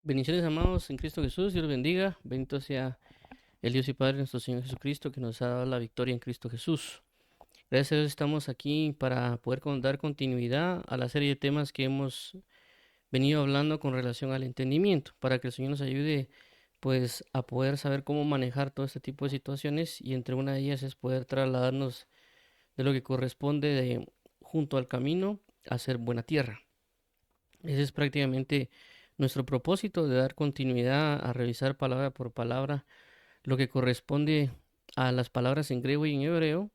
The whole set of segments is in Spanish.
Bendiciones, amados, en Cristo Jesús. Dios los bendiga. Bendito sea el Dios y Padre nuestro Señor Jesucristo, que nos ha dado la victoria en Cristo Jesús. Gracias a Dios estamos aquí para poder dar continuidad a la serie de temas que hemos venido hablando con relación al entendimiento, para que el Señor nos ayude pues a poder saber cómo manejar todo este tipo de situaciones, y entre una de ellas es poder trasladarnos de lo que corresponde junto al camino a ser buena tierra. Ese es prácticamente nuestro propósito, de dar continuidad a revisar palabra por palabra lo que corresponde a las palabras en griego y en hebreo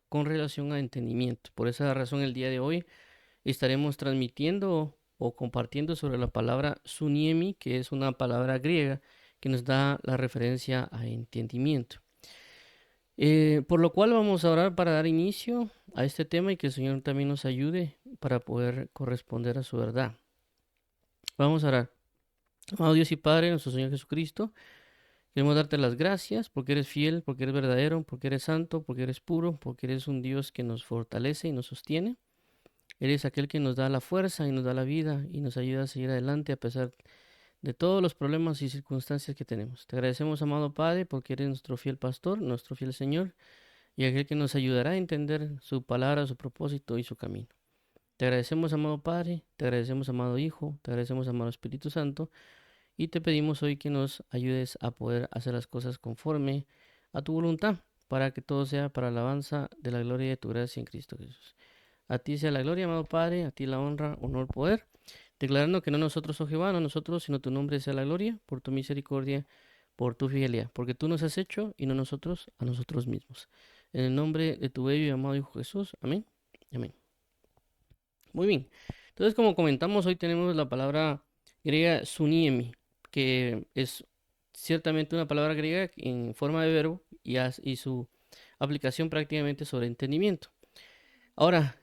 con relación a entendimiento. Por esa razón, el día de hoy estaremos transmitiendo o compartiendo sobre la palabra suniemi, que es una palabra griega que nos da la referencia a entendimiento. Por lo cual vamos a orar para dar inicio a este tema y que el Señor también nos ayude para poder corresponder a su verdad. Vamos a orar. Amado Dios y Padre, nuestro Señor Jesucristo, queremos darte las gracias porque eres fiel, porque eres verdadero, porque eres santo, porque eres puro, porque eres un Dios que nos fortalece y nos sostiene. Eres aquel que nos da la fuerza y nos da la vida y nos ayuda a seguir adelante a pesar de todos los problemas y circunstancias que tenemos. Te agradecemos, amado Padre, porque eres nuestro fiel pastor, nuestro fiel Señor, y aquel que nos ayudará a entender su palabra, su propósito y su camino. Te agradecemos, amado Padre, te agradecemos, amado Hijo, te agradecemos, amado Espíritu Santo, y te pedimos hoy que nos ayudes a poder hacer las cosas conforme a tu voluntad, para que todo sea para alabanza de la gloria de tu gracia en Cristo Jesús. A ti sea la gloria, amado Padre, a ti la honra, honor, poder, declarando que no nosotros, oh Jehová, no nosotros, sino tu nombre sea la gloria, por tu misericordia, por tu fidelidad, porque tú nos has hecho y no nosotros a nosotros mismos. En el nombre de tu bello y amado Hijo Jesús. Amén. Amén. Muy bien. Entonces, como comentamos, hoy tenemos la palabra griega suniemi, que es ciertamente una palabra griega en forma de verbo y su aplicación prácticamente sobre entendimiento. Ahora,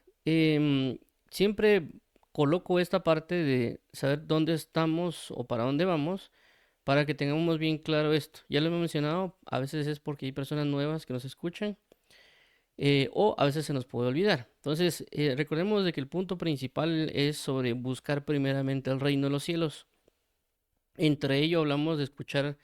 siempre coloco esta parte de saber dónde estamos o para dónde vamos, para que tengamos bien claro esto. Ya lo hemos mencionado, a veces es porque hay personas nuevas que nos escuchan, o a veces se nos puede olvidar. Entonces, recordemos de que el punto principal es sobre buscar primeramente el reino de los cielos. Entre ello hablamos de escuchar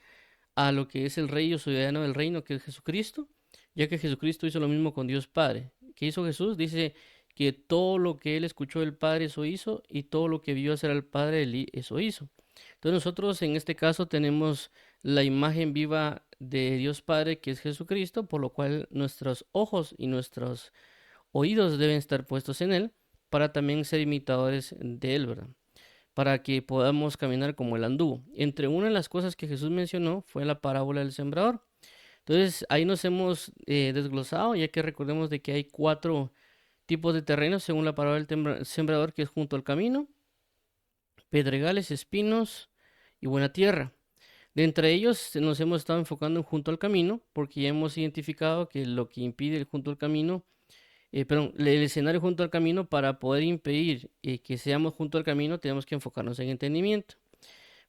a lo que es el rey o ciudadano del reino, que es Jesucristo, ya que Jesucristo hizo lo mismo con Dios Padre. ¿Qué hizo Jesús? Dice que todo lo que él escuchó del Padre, eso hizo, y todo lo que vio hacer al Padre, eso hizo. Entonces nosotros en este caso tenemos la imagen viva de Dios Padre, que es Jesucristo, por lo cual nuestros ojos y nuestros oídos deben estar puestos en Él, para también ser imitadores de Él, ¿verdad? Para que podamos caminar como Él anduvo. Entre una de las cosas que Jesús mencionó fue la parábola del sembrador. Entonces ahí nos hemos desglosado, ya que recordemos de que hay cuatro tipos de terrenos según la parábola del sembrador, que es junto al camino, pedregales, espinos y buena tierra. De entre ellos nos hemos estado enfocando en junto al camino, porque ya hemos identificado que lo que impide el junto al camino, perdón, el escenario junto al camino, para poder impedir que seamos junto al camino, tenemos que enfocarnos en entendimiento.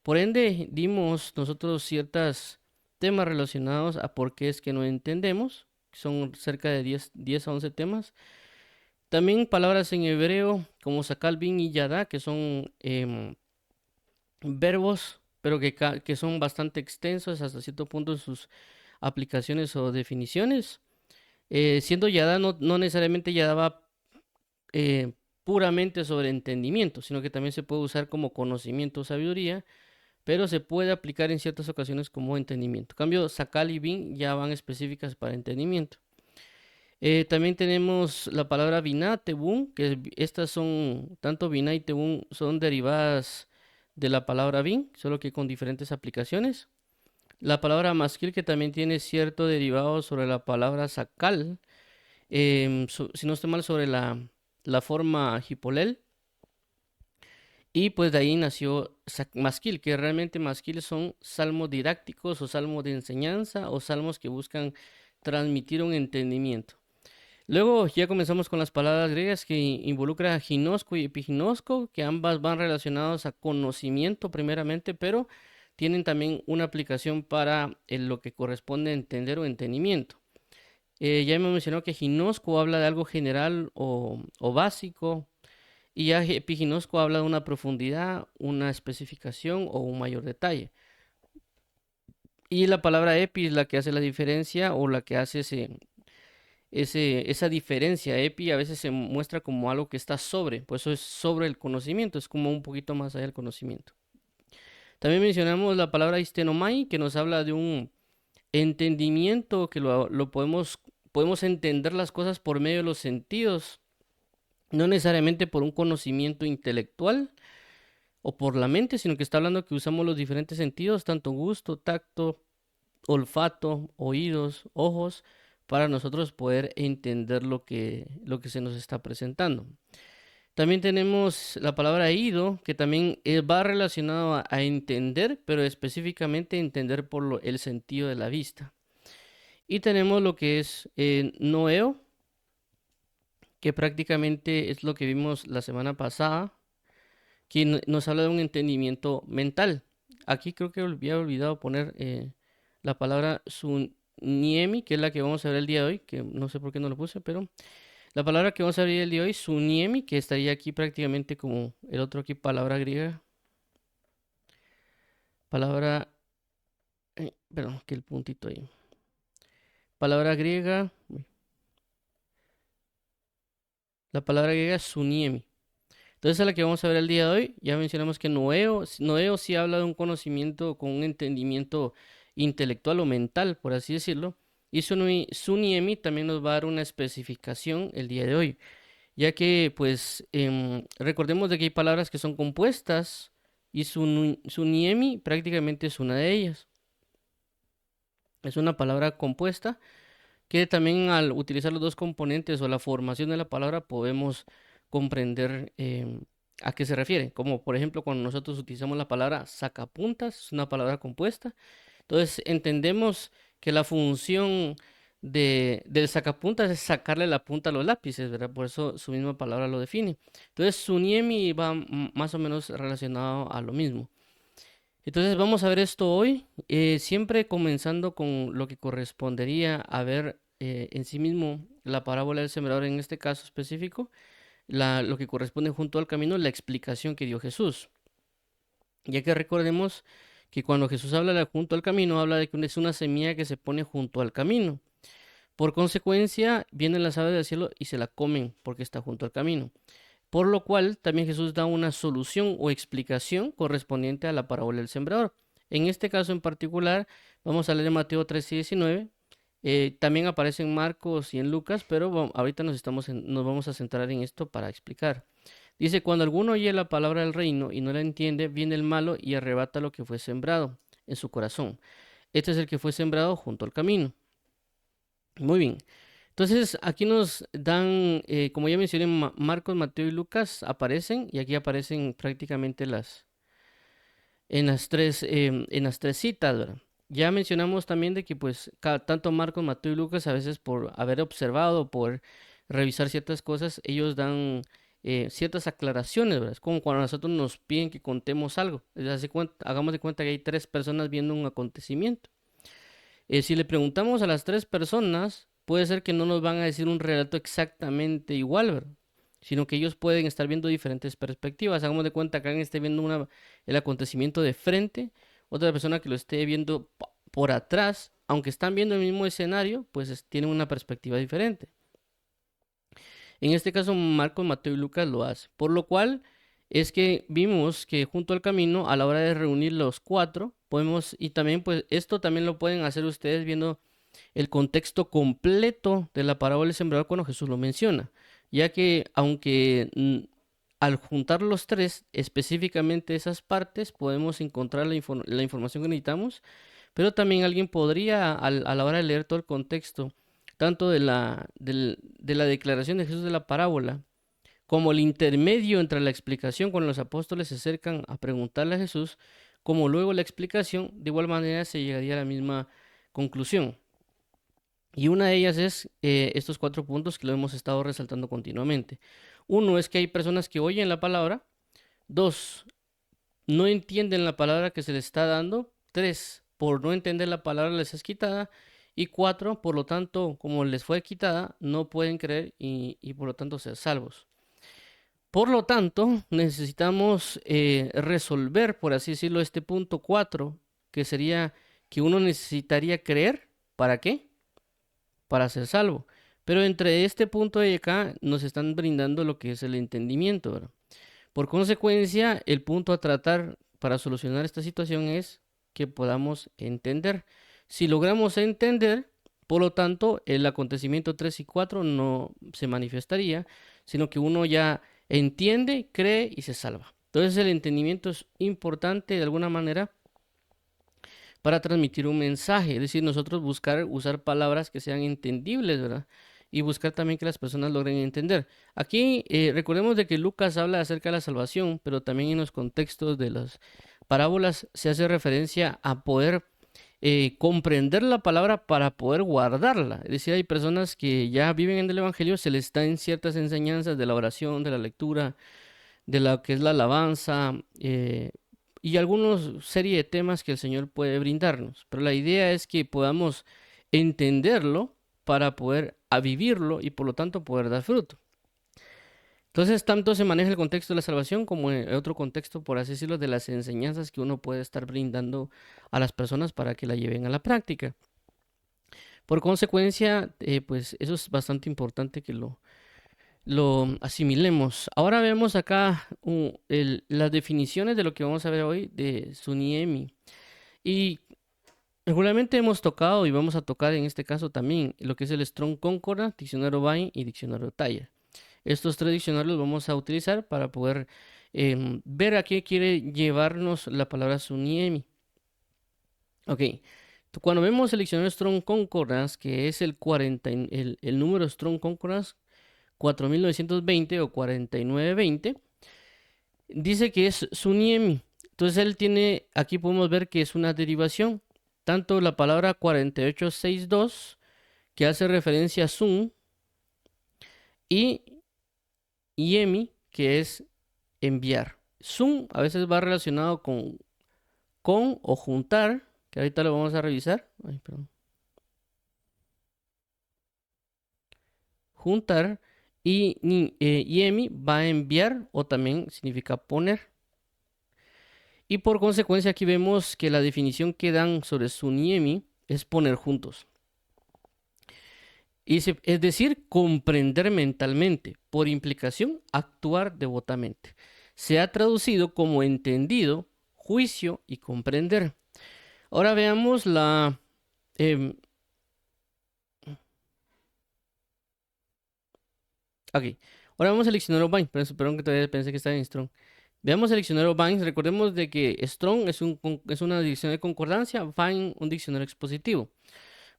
Por ende, dimos nosotros ciertos temas relacionados a por qué es que no entendemos. Son cerca de 10 a 11 temas. También palabras en hebreo como sakal, bin y yada, que son verbos, pero que son bastante extensos hasta cierto punto en sus aplicaciones o definiciones. Siendo yada, no necesariamente yada va eh, puramente sobre entendimiento, sino que también se puede usar como conocimiento o sabiduría, pero se puede aplicar en ciertas ocasiones como entendimiento. En cambio, Sakal y Bin ya van específicas para entendimiento. También tenemos la palabra Binah, Tebún, estas son, tanto Binah y Tebún son derivadas de la palabra Bin, solo que con diferentes aplicaciones. La palabra Maskil, que también tiene cierto derivado sobre la palabra Sakal, si no estoy mal, sobre la forma Hipolel. Y pues de ahí nació Masquil, que realmente Masquil son salmos didácticos o salmos de enseñanza o salmos que buscan transmitir un entendimiento. Luego ya comenzamos con las palabras griegas que involucra ginosco y epiginosco, que ambas van relacionadas a conocimiento primeramente, pero tienen también una aplicación para lo que corresponde a entender o entendimiento. Ya hemos mencionado que ginosco habla de algo general o básico, Y ya epiginosco habla de una profundidad, una especificación o un mayor detalle. Y la palabra epi es la que hace la diferencia o la que hace esa diferencia. Epi a veces se muestra como algo que está sobre, por eso es sobre el conocimiento, es como un poquito más allá del conocimiento. También mencionamos la palabra histenomai, que nos habla de un entendimiento, que lo podemos entender las cosas por medio de los sentidos, no necesariamente por un conocimiento intelectual o por la mente, sino que está hablando que usamos los diferentes sentidos, tanto gusto, tacto, olfato, oídos, ojos, para nosotros poder entender lo que se nos está presentando. También tenemos la palabra ido, que también va relacionado a entender, pero específicamente entender por el sentido de la vista. Y tenemos lo que es noeo, que prácticamente es lo que vimos la semana pasada, que nos habla de un entendimiento mental. Aquí creo que había olvidado poner la palabra suniemi, que es la que vamos a ver el día de hoy, que no sé por qué no lo puse, pero la palabra que vamos a ver el día de hoy, suniemi, que estaría aquí prácticamente como el otro aquí, palabra griega. Palabra, perdón, que el puntito ahí. Palabra griega, la palabra griega es suniemi. Entonces, a la que vamos a ver el día de hoy, ya mencionamos que Noeo sí habla de un conocimiento con un entendimiento intelectual o mental, por así decirlo. Y Suniemi también nos va a dar una especificación el día de hoy, ya que, pues, recordemos de que hay palabras que son compuestas y Suniemi prácticamente es una de ellas. Es una palabra compuesta que también al utilizar los dos componentes o la formación de la palabra podemos comprender a qué se refiere. Como por ejemplo cuando nosotros utilizamos la palabra sacapuntas, es una palabra compuesta. Entonces entendemos que la función del sacapuntas es sacarle la punta a los lápices, ¿verdad? Por eso su misma palabra lo define. Entonces suniemi va más o menos relacionado a lo mismo. Entonces vamos a ver esto hoy, siempre comenzando con lo que correspondería a ver en sí mismo la parábola del sembrador en este caso específico, lo que corresponde junto al camino, la explicación que dio Jesús. Ya que recordemos que cuando Jesús habla de junto al camino, habla de que es una semilla que se pone junto al camino. Por consecuencia, vienen las aves del cielo y se la comen porque está junto al camino. Por lo cual también Jesús da una solución o explicación correspondiente a la parábola del sembrador. En este caso en particular, vamos a leer Mateo 13 y 19. También aparece en Marcos y en Lucas, pero ahorita nos vamos a centrar en esto para explicar. Dice, cuando alguno oye la palabra del reino y no la entiende, viene el malo y arrebata lo que fue sembrado en su corazón. Este es el que fue sembrado junto al camino. Muy bien. Entonces, aquí nos dan, como ya mencioné, Marcos, Mateo y Lucas aparecen, y aquí aparecen prácticamente en las tres citas, ¿verdad? Ya mencionamos también de que, pues, tanto Marcos, Mateo y Lucas, a veces por haber observado, por revisar ciertas cosas, ellos dan ciertas aclaraciones, ¿verdad? Es como cuando a nosotros nos piden que contemos algo. Hagamos de cuenta que hay tres personas viendo un acontecimiento. Si le preguntamos a las tres personas, puede ser que no nos van a decir un relato exactamente igual, ¿verdad? Sino que ellos pueden estar viendo diferentes perspectivas. Hagamos de cuenta que alguien esté viendo el acontecimiento de frente, otra persona que lo esté viendo por atrás, aunque están viendo el mismo escenario, pues tienen una perspectiva diferente. En este caso, Marcos, Mateo y Lucas lo hacen. Por lo cual es que vimos que junto al camino, a la hora de reunir los cuatro, podemos, y también pues esto también lo pueden hacer ustedes viendo el contexto completo de la parábola del sembrador cuando Jesús lo menciona, ya que aunque al juntar los tres, específicamente esas partes, podemos encontrar la información que necesitamos, pero también alguien podría, a la hora de leer todo el contexto, tanto de la declaración de Jesús de la parábola, como el intermedio entre la explicación cuando los apóstoles se acercan a preguntarle a Jesús, como luego la explicación, de igual manera se llegaría a la misma conclusión. Y una de ellas es estos cuatro puntos que lo hemos estado resaltando continuamente. Uno es que hay personas que oyen la palabra. Dos, no entienden la palabra que se les está dando. Tres, por no entender la palabra les es quitada. Y cuatro, por lo tanto, como les fue quitada, no pueden creer y por lo tanto ser salvos. Por lo tanto, necesitamos resolver, por así decirlo, este punto 4, que sería que uno necesitaría creer. ¿Para qué? Para ser salvo. Pero entre este punto de acá nos están brindando lo que es el entendimiento, ¿verdad? Por consecuencia, el punto a tratar para solucionar esta situación es que podamos entender. Si logramos entender, por lo tanto, el acontecimiento 3 y 4 no se manifestaría, sino que uno ya entiende, cree y se salva. Entonces el entendimiento es importante de alguna manera para transmitir un mensaje, es decir, nosotros buscar usar palabras que sean entendibles, ¿verdad? Y buscar también que las personas logren entender. Aquí recordemos de que Lucas habla acerca de la salvación, pero también en los contextos de las parábolas se hace referencia a poder comprender la palabra para poder guardarla. Es decir, hay personas que ya viven en el Evangelio, se les dan ciertas enseñanzas de la oración, de la lectura, de lo que es la alabanza y algunos serie de temas que el Señor puede brindarnos. Pero la idea es que podamos entenderlo para poder a vivirlo y por lo tanto poder dar fruto. Entonces, tanto se maneja el contexto de la salvación como en otro contexto, por así decirlo, de las enseñanzas que uno puede estar brindando a las personas para que la lleven a la práctica. Por consecuencia, pues eso es bastante importante que lo asimilemos. Ahora vemos acá las definiciones de lo que vamos a ver hoy de Suniemi. Y regularmente hemos tocado y vamos a tocar en este caso también lo que es el Strong Concordance, Diccionario Vine y Diccionario Thayer. Estos tres diccionarios los vamos a utilizar para poder ver a qué quiere llevarnos la palabra Suniemi. Ok, cuando vemos el diccionario Strong Concordance, que es el número Strong Concordance 4920 o 4920, dice que es Suniemi. Entonces él tiene, aquí podemos ver que es una derivación. Tanto la palabra 4862, que hace referencia a Sun, y Yemi, que es enviar. Sun a veces va relacionado con o juntar, que ahorita lo vamos a revisar. Ay, perdón. Juntar. Y Yemi va a enviar o también significa poner. Y por consecuencia aquí vemos que la definición que dan sobre Suniemi es poner juntos. Es decir, comprender mentalmente, por implicación, actuar devotamente. Se ha traducido como entendido, juicio y comprender. Ahora veamos la... em, ok, ahora vamos al diccionario Vine, perdón que todavía pensé que estaba en Strong. Veamos el diccionario Vine, recordemos de que Strong es una diccionario de concordancia, Vine un diccionario expositivo.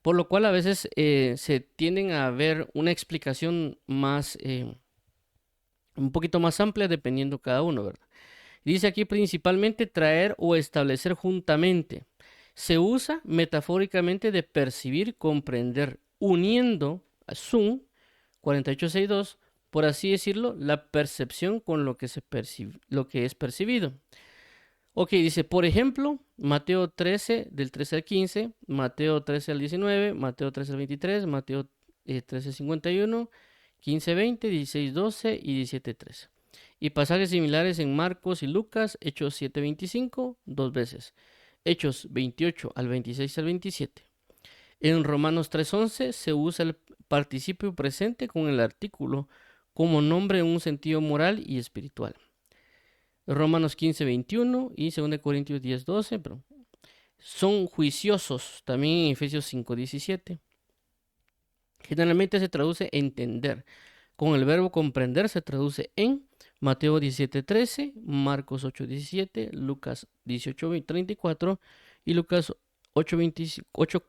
Por lo cual a veces se tienden a ver una explicación más, un poquito más amplia dependiendo cada uno, ¿verdad? Dice aquí principalmente traer o establecer juntamente. Se usa metafóricamente de percibir, comprender, uniendo a Sun 4862, por así decirlo, la percepción con lo que lo que es percibido. Ok, dice, por ejemplo, Mateo 13, del 13 al 15, Mateo 13 al 19, Mateo 13 al 23, Mateo 13 51, 15 20, 16 12 y 17 13. Y pasajes similares en Marcos y Lucas, Hechos 7 25, dos veces. Hechos 28 al 26 al 27. En Romanos 3 11 se usa el participio presente con el artículo como nombre en un sentido moral y espiritual. Romanos 15, 21 y 2 Corintios 10, 12, pero son juiciosos, también en Efesios 5, 17. Generalmente se traduce entender. Con el verbo comprender se traduce en Mateo 17, 13, Marcos 8, 17, Lucas 18, 34 y Lucas 8, 28,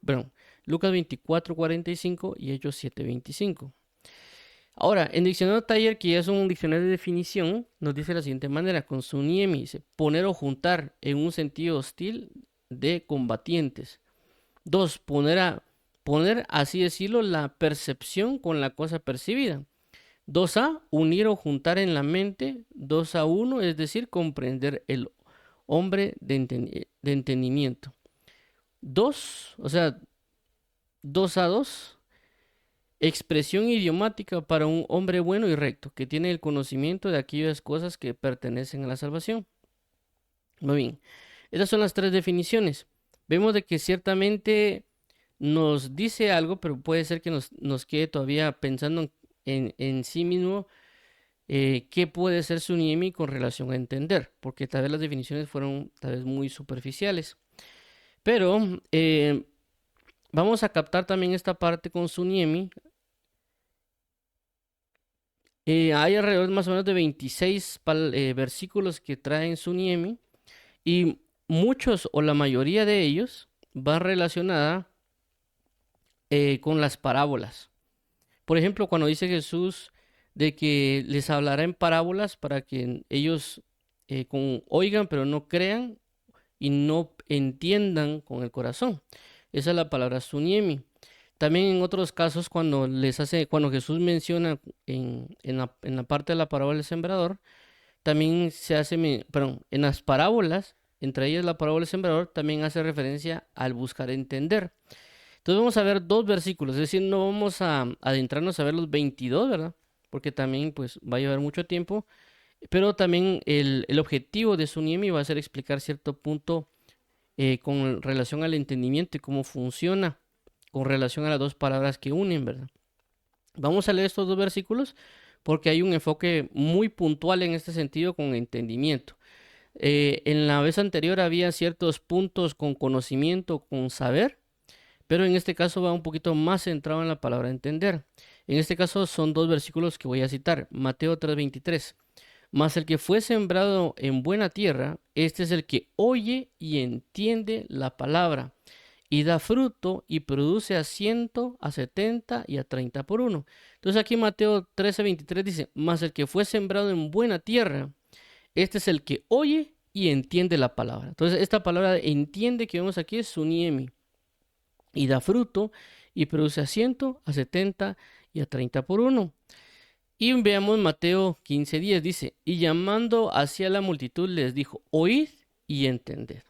Lucas 24, 45 y Hechos 7, 25. Ahora, en diccionario Thayer, que ya es un diccionario de definición, nos dice de la siguiente manera, con su niemi, dice, poner o juntar en un sentido hostil de combatientes. Dos, poner, así decirlo, la percepción con la cosa percibida. 2a, unir o juntar en la mente. 2a1, es decir, comprender el hombre de entendimiento. 2, o sea, 2a2. expresión idiomática para un hombre bueno y recto, que tiene el conocimiento de aquellas cosas que pertenecen a la salvación. Muy bien, esas son las tres definiciones. Vemos de que ciertamente nos dice algo, pero puede ser que nos quede todavía pensando en sí mismo qué puede ser Suniemi con relación a entender, porque tal vez las definiciones fueron tal vez muy superficiales. Pero vamos a captar también esta parte con Suniemi. Hay alrededor más o menos de 26 versículos que traen Suniemi y muchos o la mayoría de ellos va relacionada con las parábolas. Por ejemplo, cuando dice Jesús de que les hablará en parábolas para que ellos oigan pero no crean y no entiendan con el corazón. Esa es la palabra Suniemi. También en otros casos cuando Jesús menciona en la parte de la parábola del sembrador, también se hace, perdón, en las parábolas, entre ellas la parábola del sembrador, también hace referencia al buscar entender. Entonces vamos a ver dos versículos, es decir, no vamos a adentrarnos a ver los 22, ¿verdad? Porque también pues va a llevar mucho tiempo, pero también el objetivo de Suniemi va a ser explicar cierto punto con relación al entendimiento y cómo funciona con relación a las dos palabras que unen, ¿verdad? Vamos a leer estos dos versículos porque hay un enfoque muy puntual en este sentido con entendimiento. En la vez anterior había ciertos puntos con conocimiento, con saber, pero en este caso va un poquito más centrado en la palabra entender. En este caso son dos versículos que voy a citar. Mateo 3:23. Mas el que fue sembrado en buena tierra, este es el que oye y entiende la palabra, y da fruto y produce a 100, a 70 y a 30 por uno. Entonces aquí Mateo 13:23 dice, mas el que fue sembrado en buena tierra, este es el que oye y entiende la palabra. Entonces esta palabra entiende que vemos aquí es Suniemi, y da fruto y produce a 100, a 70 y a 30 por uno. Y veamos Mateo 15:10, dice, y llamando hacia la multitud les dijo, oíd y entended.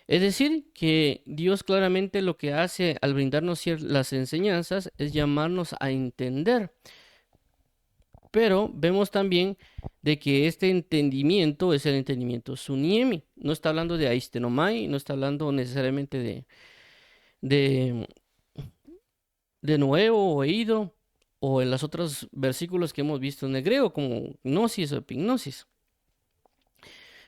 Es decir, que Dios claramente lo que hace al brindarnos las enseñanzas es llamarnos a entender. Pero vemos también de que este entendimiento es el entendimiento Suniemi. No está hablando de aistenomai, no está hablando necesariamente de nuevo oído, o en los otros versículos que hemos visto en el griego, como gnosis o epignosis.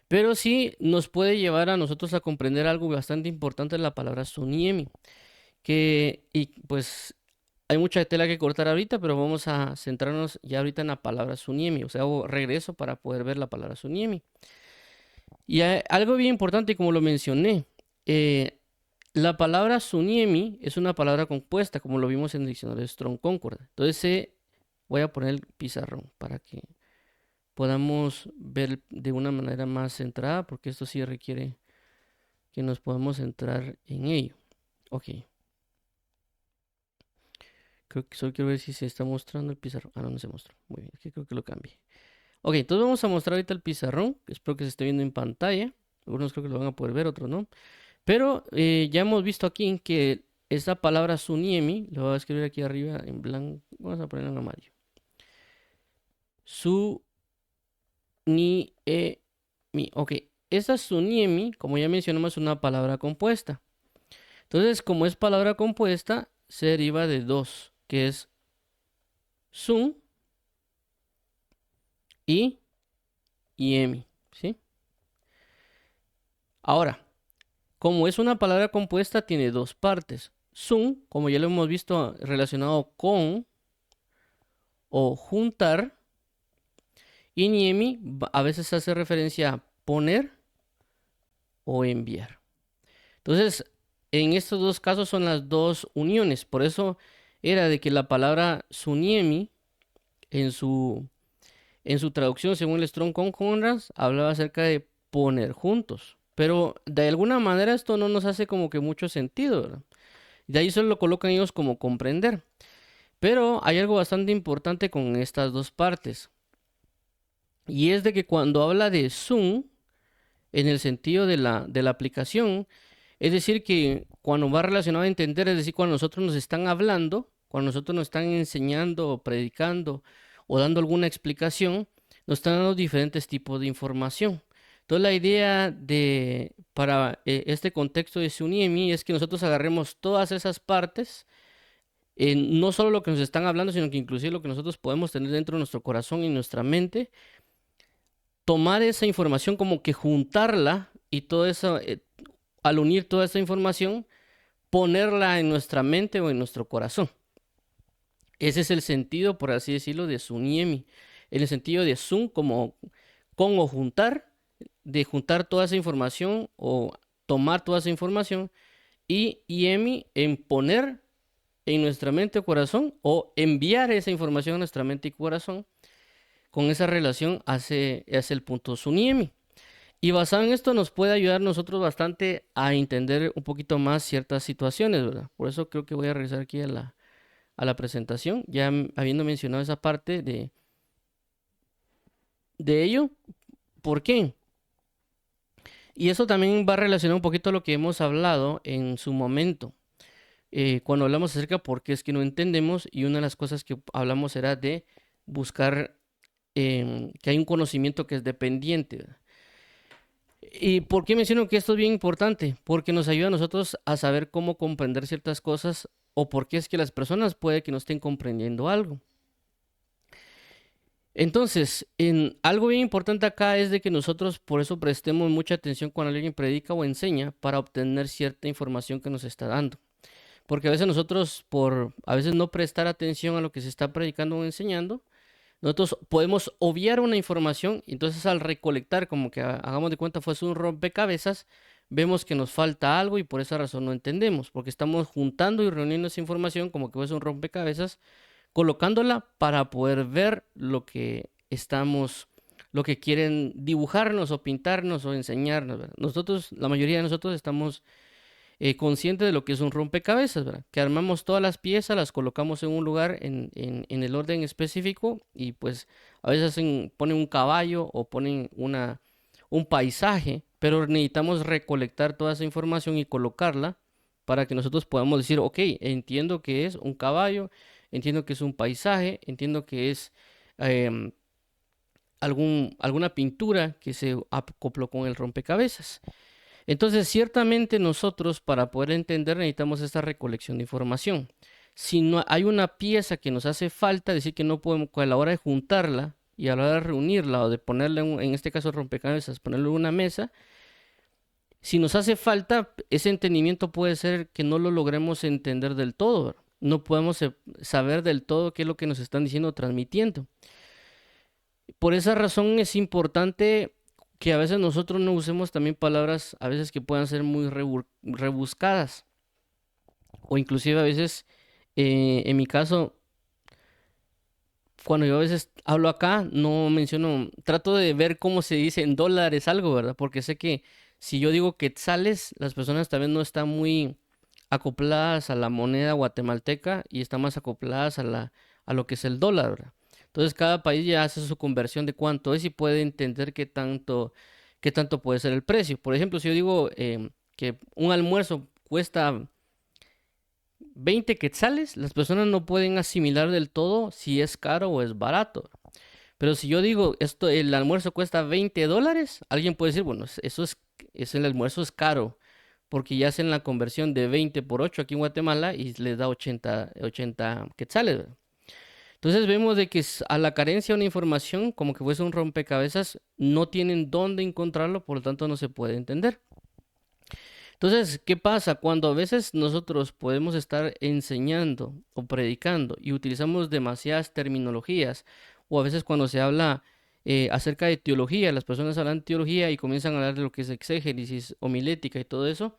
Pero sí nos puede llevar a nosotros a comprender algo bastante importante en la palabra Suniemi, y pues hay mucha tela que cortar ahorita, pero vamos a centrarnos ya ahorita en la palabra Suniemi, o sea, regreso para poder ver la palabra Suniemi. Y algo bien importante, como lo mencioné, la palabra Suniemi es una palabra compuesta, como lo vimos en el diccionario de Strong Concord. Entonces voy a poner el pizarrón para que podamos ver de una manera más centrada, porque esto sí requiere que nos podamos centrar en ello. Ok. Solo quiero ver si se está mostrando el pizarrón. Ah, no se mostró. Muy bien, es que creo que lo cambié. Ok, entonces vamos a mostrar ahorita el pizarrón. Espero que se esté viendo en pantalla. Algunos creo que lo van a poder ver, otros no. Pero ya hemos visto aquí que esta palabra Suniemi, lo voy a escribir aquí arriba en blanco, vamos a ponerlo en amarillo. Suniemi. Ok, esta Suniemi, como ya mencionamos, es una palabra compuesta. Entonces, como es palabra compuesta, se deriva de dos, que es sun y emi, ¿sí? Ahora, como es una palabra compuesta, tiene dos partes. Sun, como ya lo hemos visto relacionado con o juntar, y niemi a veces hace referencia a poner o enviar. Entonces, en estos dos casos son las dos uniones. Por eso era de que la palabra suniemi en su traducción, según el Strong Concordance, hablaba acerca de poner juntos. Pero de alguna manera esto no nos hace como que mucho sentido, ¿verdad? De ahí solo lo colocan ellos como comprender. Pero hay algo bastante importante con estas dos partes. Y es de que cuando habla de Zoom, en el sentido de la aplicación, es decir, que cuando va relacionado a entender, es decir, cuando nosotros nos están hablando, Cuando nosotros nos están enseñando o predicando o dando alguna explicación, nos están dando diferentes tipos de información. Entonces la idea para este contexto de Suniemi es que nosotros agarremos todas esas partes, no solo lo que nos están hablando, sino que inclusive lo que nosotros podemos tener dentro de nuestro corazón y nuestra mente, tomar esa información como que juntarla y todo eso, al unir toda esa información, ponerla en nuestra mente o en nuestro corazón. Ese es el sentido, por así decirlo, de Suniemi. En el sentido de Sun como con o juntar, de juntar toda esa información o tomar toda esa información, y Yemi en poner en nuestra mente o corazón o enviar esa información a nuestra mente y corazón. Con esa relación hace el punto Suniemi. Y basado en esto nos puede ayudar nosotros bastante a entender un poquito más ciertas situaciones, ¿verdad? Por eso creo que voy a regresar aquí a la presentación, ya habiendo mencionado esa parte de ello. ¿Por qué? Y eso también va relacionado un poquito a lo que hemos hablado en su momento, cuando hablamos acerca de por qué es que no entendemos, y una de las cosas que hablamos era de buscar que hay un conocimiento que es dependiente, ¿verdad? ¿Y por qué menciono que esto es bien importante? Porque nos ayuda a nosotros a saber cómo comprender ciertas cosas o por qué es que las personas puede que no estén comprendiendo algo. Entonces, algo bien importante acá es de que nosotros por eso prestemos mucha atención cuando alguien predica o enseña para obtener cierta información que nos está dando. Porque a veces nosotros, por a veces no prestar atención a lo que se está predicando o enseñando, nosotros podemos obviar una información y entonces al recolectar, como que hagamos de cuenta fuese un rompecabezas, vemos que nos falta algo y por esa razón no entendemos, porque estamos juntando y reuniendo esa información como que fuese un rompecabezas, colocándola para poder ver lo que quieren dibujarnos o pintarnos o enseñarnos, ¿verdad? Nosotros, la mayoría de nosotros estamos conscientes de lo que es un rompecabezas, ¿verdad? Que armamos todas las piezas, las colocamos en un lugar en el orden específico y pues a veces ponen un caballo o ponen un paisaje, pero necesitamos recolectar toda esa información y colocarla para que nosotros podamos decir, ok, entiendo que es un caballo, entiendo que es un paisaje, entiendo que es em, alguna pintura que se acopló con el rompecabezas. Entonces, ciertamente nosotros para poder entender necesitamos esta recolección de información. Si no hay una pieza que nos hace falta, decir que no podemos, a la hora de juntarla y a la hora de reunirla o de ponerla, en este caso rompecabezas, ponerlo en una mesa, si nos hace falta, ese entendimiento puede ser que no lo logremos entender del todo, ¿verdad? No podemos saber del todo qué es lo que nos están diciendo o transmitiendo. Por esa razón es importante que a veces nosotros no usemos también palabras a veces que puedan ser muy rebuscadas o inclusive a veces, en mi caso, cuando yo a veces hablo acá, no menciono, trato de ver cómo se dice en dólares algo, ¿verdad? Porque sé que si yo digo quetzales, las personas también no están muy acopladas a la moneda guatemalteca y están más acopladas a lo que es el dólar, ¿verdad? Entonces cada país ya hace su conversión de cuánto es y puede entender qué tanto puede ser el precio. Por ejemplo, si yo digo que un almuerzo cuesta 20 quetzales, las personas no pueden asimilar del todo si es caro o es barato. Pero si yo digo esto, el almuerzo cuesta $20, alguien puede decir, bueno, el almuerzo es caro, porque ya hacen la conversión de 20 por 8 aquí en Guatemala y les da 80 quetzales, ¿verdad? Entonces vemos de que a la carencia de una información, como que fuese un rompecabezas, no tienen dónde encontrarlo, por lo tanto no se puede entender. Entonces, ¿qué pasa? Cuando a veces nosotros podemos estar enseñando o predicando y utilizamos demasiadas terminologías, o a veces cuando se habla acerca de teología, las personas hablan de teología y comienzan a hablar de lo que es exégesis, homilética y todo eso,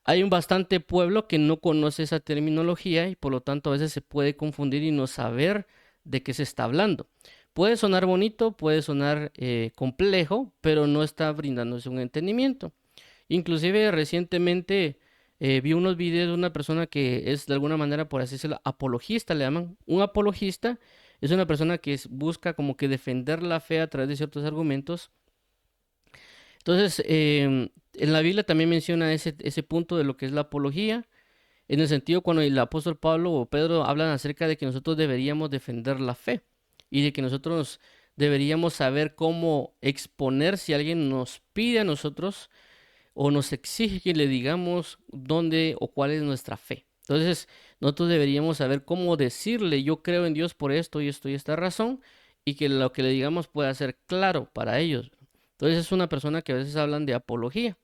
hay un bastante pueblo que no conoce esa terminología y por lo tanto a veces se puede confundir y no saber de qué se está hablando. Puede sonar bonito, puede sonar complejo, pero no está brindándose un entendimiento. Inclusive recientemente vi unos videos de una persona que es de alguna manera, por así decirlo, apologista, le llaman. Un apologista es una persona que busca como que defender la fe a través de ciertos argumentos. Entonces, en la Biblia también menciona ese punto de lo que es la apología. en el sentido cuando el apóstol Pablo o Pedro hablan acerca de que nosotros deberíamos defender la fe y de que nosotros deberíamos saber cómo exponer si alguien nos pide a nosotros o nos exige que le digamos dónde o cuál es nuestra fe. Entonces, nosotros deberíamos saber cómo decirle, yo creo en Dios por esto y esto y esta razón, y que lo que le digamos pueda ser claro para ellos. Entonces, es una persona que a veces hablan de apología,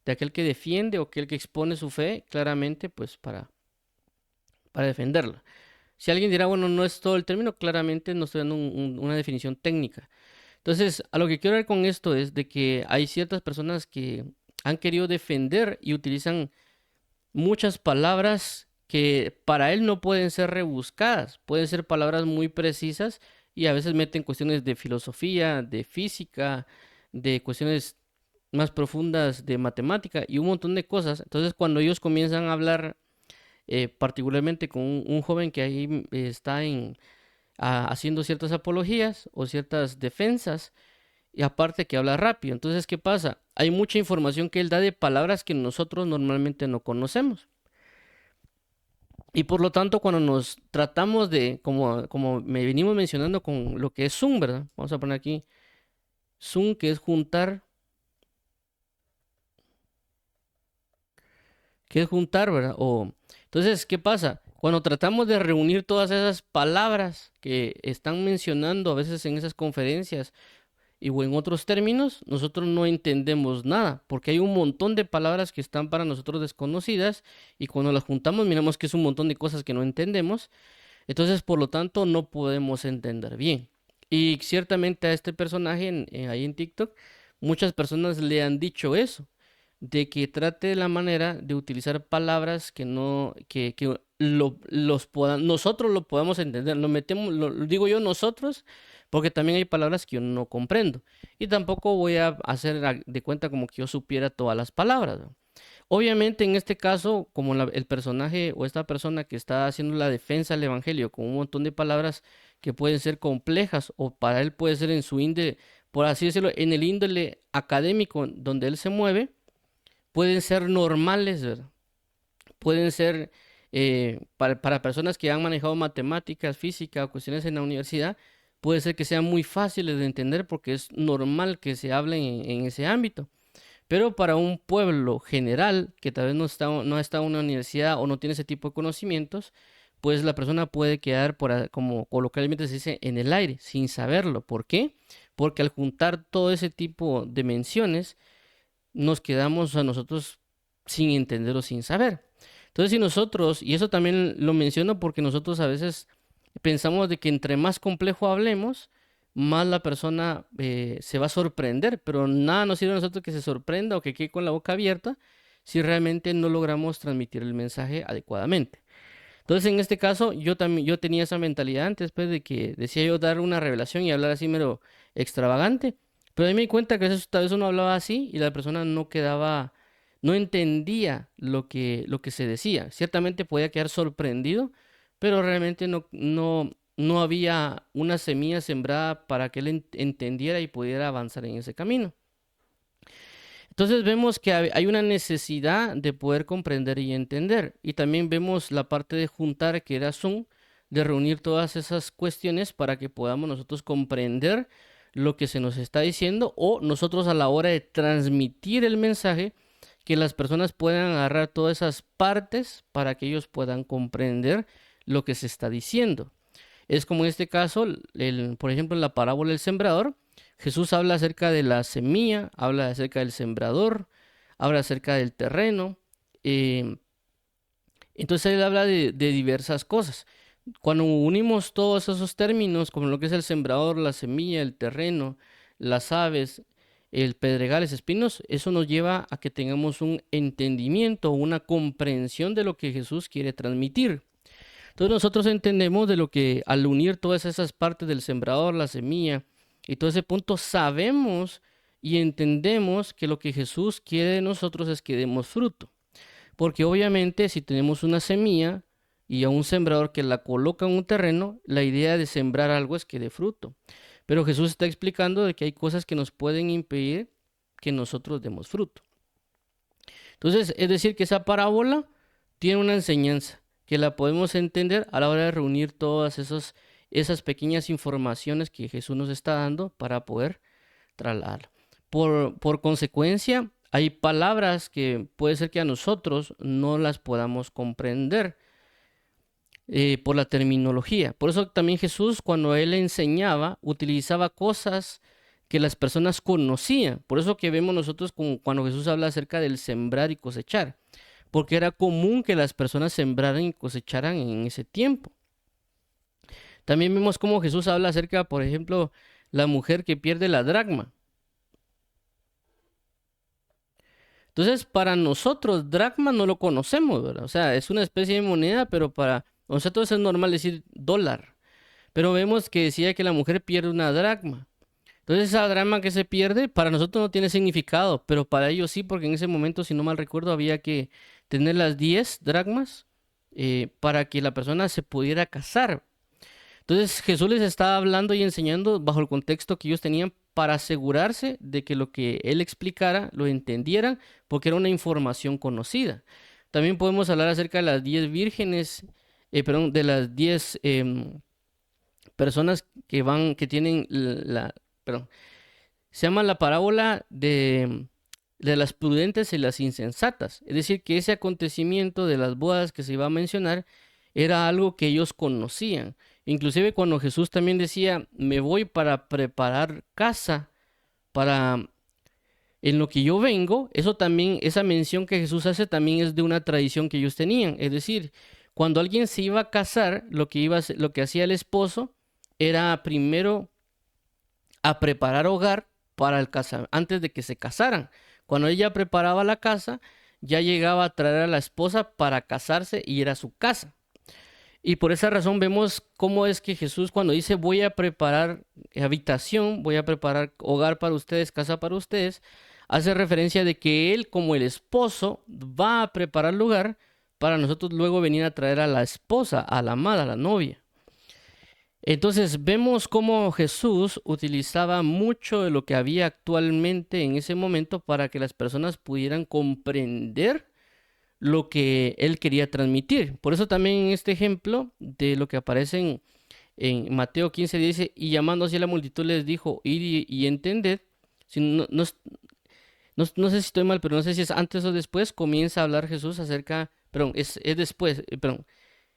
de aquel que defiende o aquel que expone su fe claramente, pues para defenderla. Si alguien dirá, bueno, no es todo el término, claramente no estoy dando una definición técnica. Entonces, a lo que quiero ver con esto es de que hay ciertas personas que han querido defender y utilizan muchas palabras que para él no pueden ser rebuscadas, pueden ser palabras muy precisas y a veces meten cuestiones de filosofía, de física, de cuestiones más profundas de matemática y un montón de cosas. Entonces, cuando ellos comienzan a hablar, particularmente con un joven que ahí está haciendo ciertas apologías o ciertas defensas, y aparte que habla rápido. Entonces, ¿qué pasa? Hay mucha información que él da de palabras que nosotros normalmente no conocemos. Y por lo tanto, cuando nos tratamos de, como me venimos mencionando con lo que es Zoom, ¿verdad? Vamos a poner aquí Zoom, que es juntar, ¿verdad? Entonces, ¿qué pasa? Cuando tratamos de reunir todas esas palabras que están mencionando a veces en esas conferencias, y o en otros términos, nosotros no entendemos nada, porque hay un montón de palabras que están para nosotros desconocidas y cuando las juntamos miramos que es un montón de cosas que no entendemos, entonces por lo tanto no podemos entender bien. Y ciertamente a este personaje ahí en TikTok, muchas personas le han dicho eso, de que trate de la manera de utilizar palabras que no, que nosotros lo podamos entender. Lo metemos, lo digo yo nosotros, porque también hay palabras que yo no comprendo. Y tampoco voy a hacer de cuenta como que yo supiera todas las palabras, ¿no? Obviamente en este caso, como el personaje o esta persona que está haciendo la defensa del evangelio con un montón de palabras que pueden ser complejas o para él puede ser en su índole, por así decirlo, en el índole académico donde él se mueve, pueden ser normales, ¿verdad? Pueden ser para personas que han manejado matemáticas, física o cuestiones en la universidad, puede ser que sean muy fáciles de entender porque es normal que se hable en ese ámbito. Pero para un pueblo general que tal vez no está en una universidad o no tiene ese tipo de conocimientos, pues la persona puede quedar, como coloquialmente se dice, en el aire, sin saberlo. ¿Por qué? Porque al juntar todo ese tipo de menciones, nos quedamos a nosotros sin entender o sin saber. Entonces, si nosotros, y eso también lo menciono porque nosotros a veces pensamos de que entre más complejo hablemos, más la persona se va a sorprender, pero nada nos sirve a nosotros que se sorprenda o que quede con la boca abierta si realmente no logramos transmitir el mensaje adecuadamente. Entonces, en este caso, yo tenía esa mentalidad antes, pues, de que decía yo dar una revelación y hablar así mero extravagante, pero ahí me di cuenta que a veces, tal vez uno hablaba así y la persona no quedaba, no entendía lo que se decía. Ciertamente podía quedar sorprendido, pero realmente no había una semilla sembrada para que él entendiera y pudiera avanzar en ese camino. Entonces vemos que hay una necesidad de poder comprender y entender. Y también vemos la parte de juntar, que era Zoom, de reunir todas esas cuestiones para que podamos nosotros comprender lo que se nos está diciendo o nosotros a la hora de transmitir el mensaje, que las personas puedan agarrar todas esas partes para que ellos puedan comprender lo que se está diciendo. Es como en este caso, por ejemplo, en la parábola del sembrador, Jesús habla acerca de la semilla, habla acerca del sembrador, habla acerca del terreno. eh, entonces él habla de diversas cosas. Cuando unimos todos esos términos, como lo que es el sembrador, la semilla, el terreno, las aves, el pedregales, espinos, eso nos lleva a que tengamos un entendimiento, una comprensión de lo que Jesús quiere transmitir. Entonces nosotros entendemos de lo que al unir todas esas partes del sembrador, la semilla y todo ese punto, sabemos y entendemos que lo que Jesús quiere de nosotros es que demos fruto. Porque obviamente si tenemos una semilla y a un sembrador que la coloca en un terreno, la idea de sembrar algo es que dé fruto. Pero Jesús está explicando de que hay cosas que nos pueden impedir que nosotros demos fruto. Entonces, es decir, que esa parábola tiene una enseñanza que la podemos entender a la hora de reunir todas esas pequeñas informaciones que Jesús nos está dando para poder trasladarlo. Por consecuencia, hay palabras que puede ser que a nosotros no las podamos comprender por la terminología. Por eso también Jesús, cuando él enseñaba, utilizaba cosas que las personas conocían. Por eso que vemos nosotros cuando Jesús habla acerca del sembrar y cosechar, porque era común que las personas sembraran y cosecharan en ese tiempo. También vemos cómo Jesús habla acerca, por ejemplo, la mujer que pierde la dracma. Entonces, para nosotros, dracma no lo conocemos, ¿verdad? O sea, es una especie de moneda, pero para nosotros es normal decir dólar. Pero vemos que decía que la mujer pierde una dracma. Entonces, esa dracma que se pierde, para nosotros no tiene significado, pero para ellos sí, porque en ese momento, si no mal recuerdo, había que tener las 10 dracmas para que la persona se pudiera casar. Entonces Jesús les estaba hablando y enseñando bajo el contexto que ellos tenían para asegurarse de que lo que él explicara lo entendieran, porque era una información conocida. También podemos hablar acerca de las 10 vírgenes, perdón, de las 10 personas que tienen perdón, se llama la parábola de las prudentes y las insensatas. Es decir, que ese acontecimiento de las bodas que se iba a mencionar era algo que ellos conocían. Inclusive cuando Jesús también decía, me voy para preparar casa para en lo que yo vengo, eso también, esa mención que Jesús hace también es de una tradición que ellos tenían. Es decir, cuando alguien se iba a casar, lo que hacía el esposo era primero a preparar hogar para el casamiento, antes de que se casaran. Cuando ella preparaba la casa, ya llegaba a traer a la esposa para casarse y era su casa. Y por esa razón vemos cómo es que Jesús cuando dice voy a preparar habitación, voy a preparar hogar para ustedes, casa para ustedes, hace referencia de que Él como el esposo va a preparar lugar para nosotros luego venir a traer a la esposa, a la amada, a la novia. Entonces vemos cómo Jesús utilizaba mucho de lo que había actualmente en ese momento para que las personas pudieran comprender lo que él quería transmitir. Por eso también en este ejemplo de lo que aparece en Mateo 15 dice, y llamando así a la multitud les dijo, id y entended. Si no sé si estoy mal, pero no sé si es antes o después, comienza a hablar Jesús acerca, perdón, es después, perdón.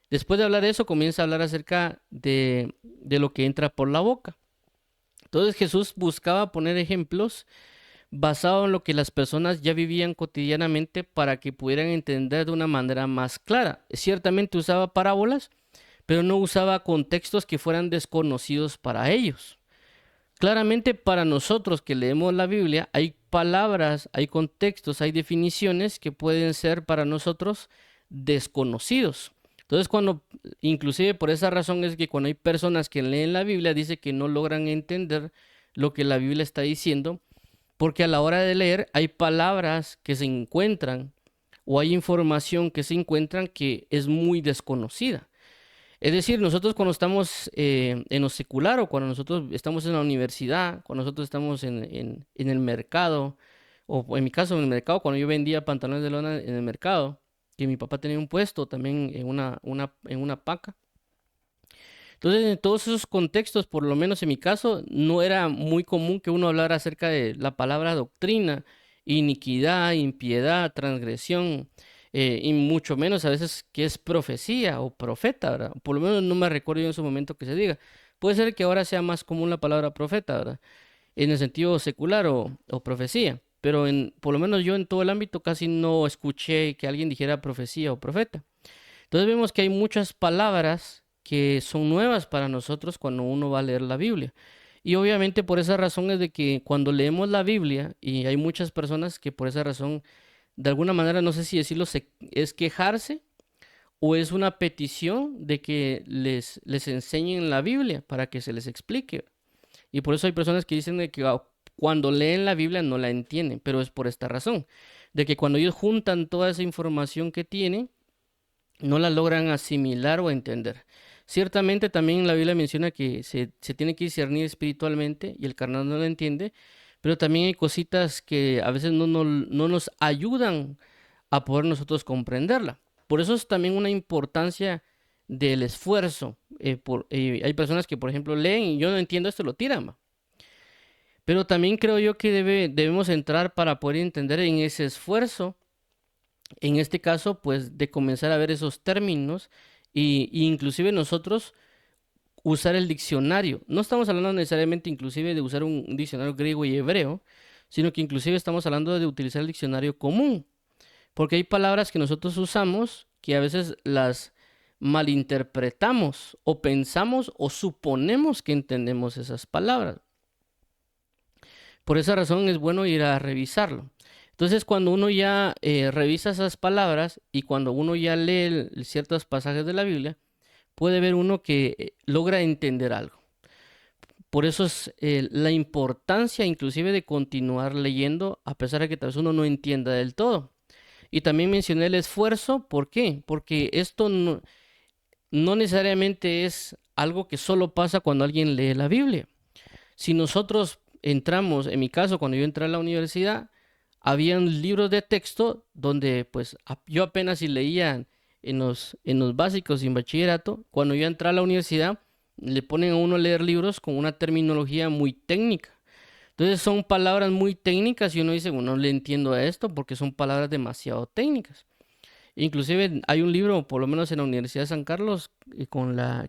Después de hablar eso, comienza a hablar acerca de lo que entra por la boca. Entonces Jesús buscaba poner ejemplos basado en lo que las personas ya vivían cotidianamente para que pudieran entender de una manera más clara. Ciertamente usaba parábolas, pero no usaba contextos que fueran desconocidos para ellos. Claramente para nosotros que leemos la Biblia hay palabras, hay contextos, hay definiciones que pueden ser para nosotros desconocidos. Entonces inclusive por esa razón es que cuando hay personas que leen la Biblia dice que no logran entender lo que la Biblia está diciendo, porque a la hora de leer hay palabras que se encuentran o hay información que se encuentran que es muy desconocida. Es decir, nosotros cuando estamos en lo secular o cuando nosotros estamos en la universidad, cuando nosotros estamos en el mercado, o en mi caso en el mercado, cuando yo vendía pantalones de lona en el mercado, que mi papá tenía un puesto también en una paca. Entonces, en todos esos contextos, por lo menos en mi caso, no era muy común que uno hablara acerca de la palabra doctrina, iniquidad, impiedad, transgresión, y mucho menos a veces que es profecía o profeta, ¿verdad? Por lo menos no me recuerdo yo en su momento que se diga. Puede ser que ahora sea más común la palabra profeta, ¿verdad? En el sentido secular o profecía, pero por lo menos yo en todo el ámbito casi no escuché que alguien dijera profecía o profeta. Entonces vemos que hay muchas palabras que son nuevas para nosotros cuando uno va a leer la Biblia. Y obviamente por esa razón es de que cuando leemos la Biblia, y hay muchas personas que por esa razón, de alguna manera, no sé si decirlo, es quejarse o es una petición de que les enseñen la Biblia para que se les explique. Y por eso hay personas que dicen de que cuando leen la Biblia no la entienden, pero es por esta razón, de que cuando ellos juntan toda esa información que tienen, no la logran asimilar o entender. Ciertamente también la Biblia menciona que se tiene que discernir espiritualmente y el carnal no lo entiende, pero también hay cositas que a veces no nos ayudan a poder nosotros comprenderla. por eso es también una importancia del esfuerzo. Hay personas que, por ejemplo, leen y yo no entiendo esto, lo tiran, ¿va? Pero también creo yo que debemos entrar para poder entender en ese esfuerzo, en este caso, pues de comenzar a ver esos términos y inclusive nosotros usar el diccionario. No estamos hablando necesariamente inclusive de usar un diccionario griego y hebreo, sino que inclusive estamos hablando de utilizar el diccionario común, porque hay palabras que nosotros usamos que a veces las malinterpretamos o pensamos o suponemos que entendemos esas palabras. Por esa razón es bueno ir a revisarlo. Entonces, cuando uno ya revisa esas palabras y cuando uno ya lee ciertos pasajes de la Biblia, puede ver uno que logra entender algo. Por eso es la importancia inclusive de continuar leyendo a pesar de que tal vez uno no entienda del todo. Y también mencioné el esfuerzo. ¿Por qué? Porque esto no necesariamente es algo que solo pasa cuando alguien lee la Biblia. Si nosotros entramos, en mi caso, cuando yo entré a la universidad, habían libros de texto donde pues yo apenas si leía en los básicos y en bachillerato. Cuando yo entré a la universidad, le ponen a uno a leer libros con una terminología muy técnica. Entonces son palabras muy técnicas y uno dice, bueno, no le entiendo a esto porque son palabras demasiado técnicas. Inclusive hay un libro, por lo menos en la Universidad de San Carlos,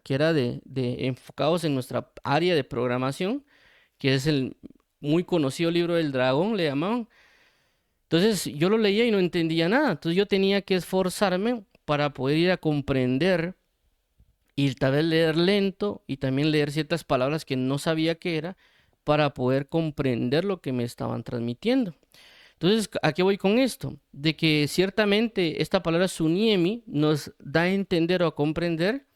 que era de enfocados en nuestra área de programación, que es el muy conocido libro del dragón, le llamaban. Entonces yo lo leía y no entendía nada. Entonces yo tenía que esforzarme para poder ir a comprender y tal vez leer lento y también leer ciertas palabras que no sabía qué era para poder comprender lo que me estaban transmitiendo. Entonces, ¿a qué voy con esto? De que ciertamente esta palabra suniemi nos da a entender o a comprender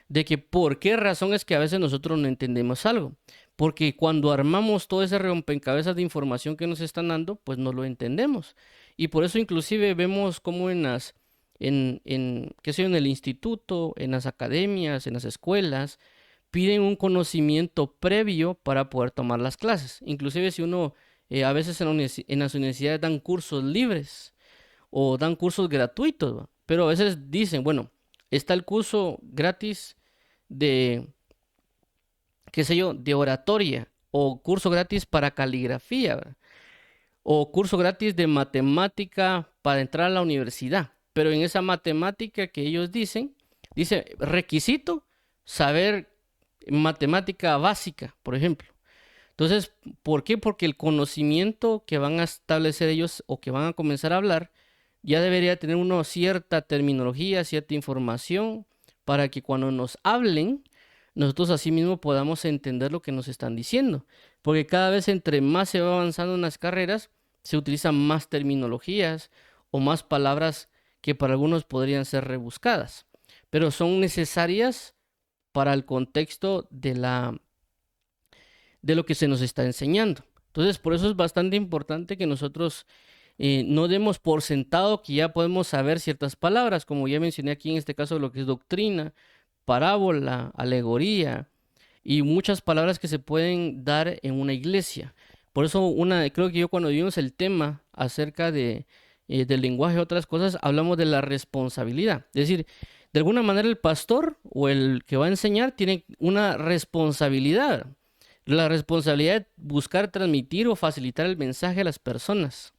de que por qué razón es que a veces nosotros no entendemos algo. Porque cuando armamos todo ese rompecabezas de información que nos están dando, pues no lo entendemos. Y por eso inclusive vemos como qué sé yo, en el instituto, en las academias, en las escuelas, piden un conocimiento previo para poder tomar las clases. Inclusive si uno, a veces en las universidades dan cursos libres o dan cursos gratuitos, ¿va? Pero a veces dicen, bueno, está el curso gratis de, qué sé yo, de oratoria o curso gratis para caligrafía, ¿verdad? O curso gratis de matemática para entrar a la universidad. Pero en esa matemática que ellos dicen, dice requisito saber matemática básica, por ejemplo. Entonces, ¿por qué? Porque el conocimiento que van a establecer ellos o que van a comenzar a hablar ya debería tener una cierta terminología, cierta información, para que cuando nos hablen, nosotros así mismo podamos entender lo que nos están diciendo. Porque cada vez entre más se va avanzando en las carreras, se utilizan más terminologías o más palabras que para algunos podrían ser rebuscadas, pero son necesarias para el contexto de lo que se nos está enseñando. Entonces, por eso es bastante importante que nosotros no demos por sentado que ya podemos saber ciertas palabras, como ya mencioné aquí en este caso lo que es doctrina, parábola, alegoría y muchas palabras que se pueden dar en una iglesia. Por eso creo que yo cuando vimos el tema acerca del lenguaje y otras cosas, hablamos de la responsabilidad. Es decir, de alguna manera el pastor o el que va a enseñar tiene una responsabilidad. La responsabilidad de buscar transmitir o facilitar el mensaje a las personas.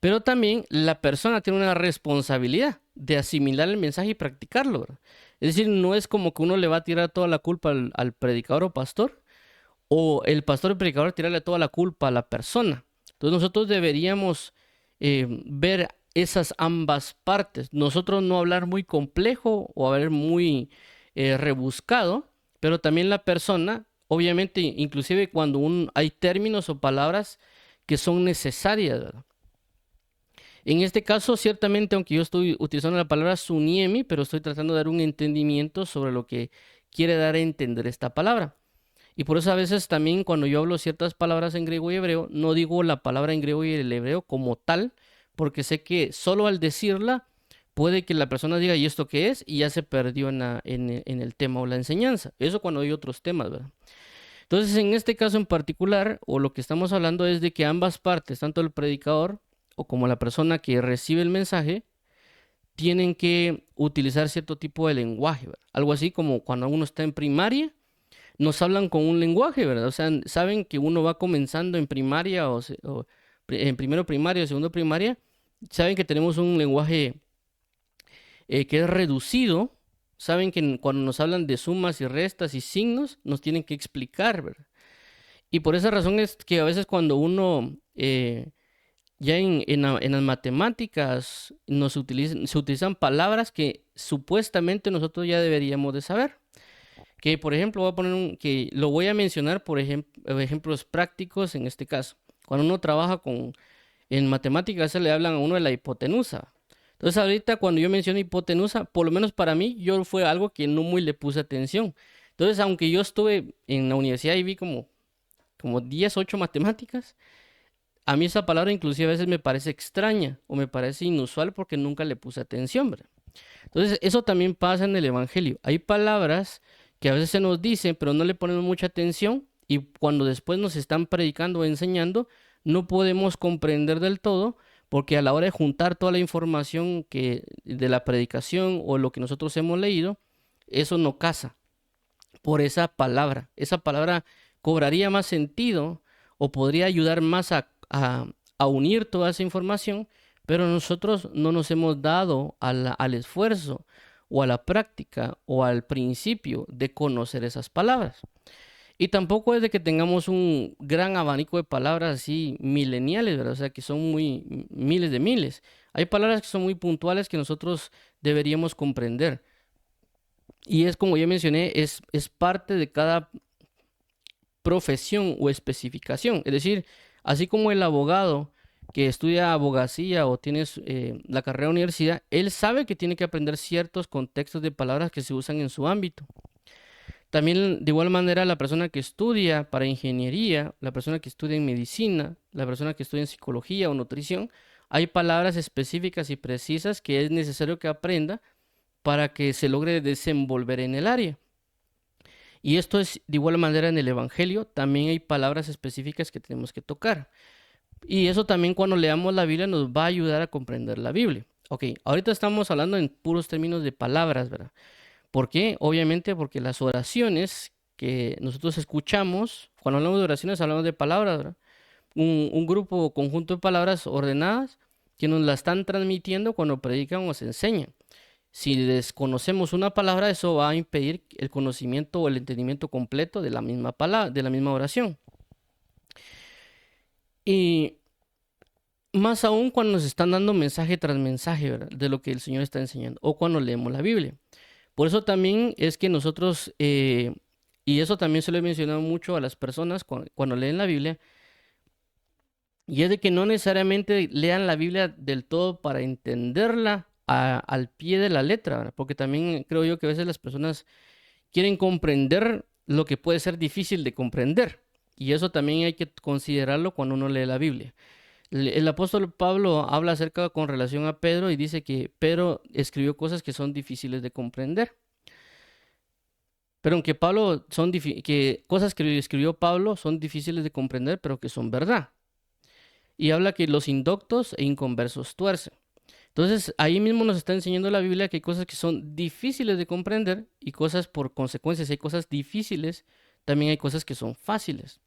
Pero también la persona tiene una responsabilidad de asimilar el mensaje y practicarlo, ¿verdad? Es decir, no es como que uno le va a tirar toda la culpa al predicador o pastor, o el pastor o predicador tirarle toda la culpa a la persona. Entonces nosotros deberíamos ver esas ambas partes. Nosotros no hablar muy complejo o hablar muy rebuscado, pero también la persona, obviamente, inclusive cuando hay términos o palabras que son necesarias, ¿verdad? En este caso, ciertamente, aunque yo estoy utilizando la palabra suniemi, pero estoy tratando de dar un entendimiento sobre lo que quiere dar a entender esta palabra. Y por eso a veces también cuando yo hablo ciertas palabras en griego y hebreo, no digo la palabra en griego y el hebreo como tal, porque sé que solo al decirla puede que la persona diga, ¿y esto qué es? Y ya se perdió en el tema o la enseñanza. Eso cuando hay otros temas, ¿verdad? Entonces, en este caso en particular, o lo que estamos hablando es de que ambas partes, tanto el predicador o como la persona que recibe el mensaje, tienen que utilizar cierto tipo de lenguaje, ¿verdad? Algo así como cuando uno está en primaria, nos hablan con un lenguaje, ¿verdad? O sea, saben que uno va comenzando en primaria en primero primaria o segundo primaria, saben que tenemos un lenguaje que es reducido, saben que cuando nos hablan de sumas y restas y signos, nos tienen que explicar, ¿verdad? Y por esa razón es que a veces cuando uno ya en las matemáticas se utilizan palabras que supuestamente nosotros ya deberíamos de saber. Que por ejemplo voy a poner que lo voy a mencionar por ejemplos prácticos en este caso. Cuando uno trabaja en matemáticas se le hablan a uno de la hipotenusa. Entonces ahorita cuando yo menciono hipotenusa, por lo menos para mí, yo fue algo que no muy le puse atención. Entonces, aunque yo estuve en la universidad y vi como 10 8 matemáticas, a mí esa palabra inclusive a veces me parece extraña o me parece inusual porque nunca le puse atención, ¿verdad? Entonces, eso también pasa en el Evangelio. Hay palabras que a veces se nos dicen, pero no le ponemos mucha atención y cuando después nos están predicando o enseñando, no podemos comprender del todo porque a la hora de juntar toda la información de la predicación o lo que nosotros hemos leído, eso no casa por esa palabra. Esa palabra cobraría más sentido o podría ayudar más a unir toda esa información, pero nosotros no nos hemos dado al esfuerzo o a la práctica o al principio de conocer esas palabras. Y tampoco es de que tengamos un gran abanico de palabras así mileniales, ¿verdad? O sea, que son muy miles de miles. Hay palabras que son muy puntuales que nosotros deberíamos comprender. Y es como ya mencioné, es parte de cada profesión o especificación. Es decir, así como el abogado que estudia abogacía o tiene la carrera de universidad, él sabe que tiene que aprender ciertos contextos de palabras que se usan en su ámbito. También de igual manera la persona que estudia para ingeniería, la persona que estudia en medicina, la persona que estudia en psicología o nutrición, hay palabras específicas y precisas que es necesario que aprenda para que se logre desenvolver en el área. Y esto es de igual manera en el Evangelio, también hay palabras específicas que tenemos que tocar. Y eso también cuando leamos la Biblia nos va a ayudar a comprender la Biblia. Ok, ahorita estamos hablando en puros términos de palabras, ¿verdad? ¿Por qué? Obviamente porque las oraciones que nosotros escuchamos, cuando hablamos de oraciones hablamos de palabras, ¿verdad? Un grupo o conjunto de palabras ordenadas que nos la están transmitiendo cuando predican o se enseñan. Si desconocemos una palabra, eso va a impedir el conocimiento o el entendimiento completo de la misma palabra, de la misma oración. Y más aún cuando nos están dando mensaje tras mensaje, ¿verdad? De lo que el Señor está enseñando, o cuando leemos la Biblia. Por eso también es que nosotros, y eso también se lo he mencionado mucho a las personas cuando leen la Biblia, y es de que no necesariamente lean la Biblia del todo para entenderla al pie de la letra, ¿verdad? Porque también creo yo que a veces las personas quieren comprender lo que puede ser difícil de comprender. Y eso también hay que considerarlo cuando uno lee la Biblia. El apóstol Pablo habla acerca con relación a Pedro y dice que Pedro escribió cosas que son difíciles de comprender. Pero aunque que cosas que escribió Pablo son difíciles de comprender, pero que son verdad. Y habla que los indoctos e inconversos tuercen. Entonces, ahí mismo nos está enseñando la Biblia que hay cosas que son difíciles de comprender y cosas por consecuencias. Hay cosas difíciles, también hay cosas que son fáciles.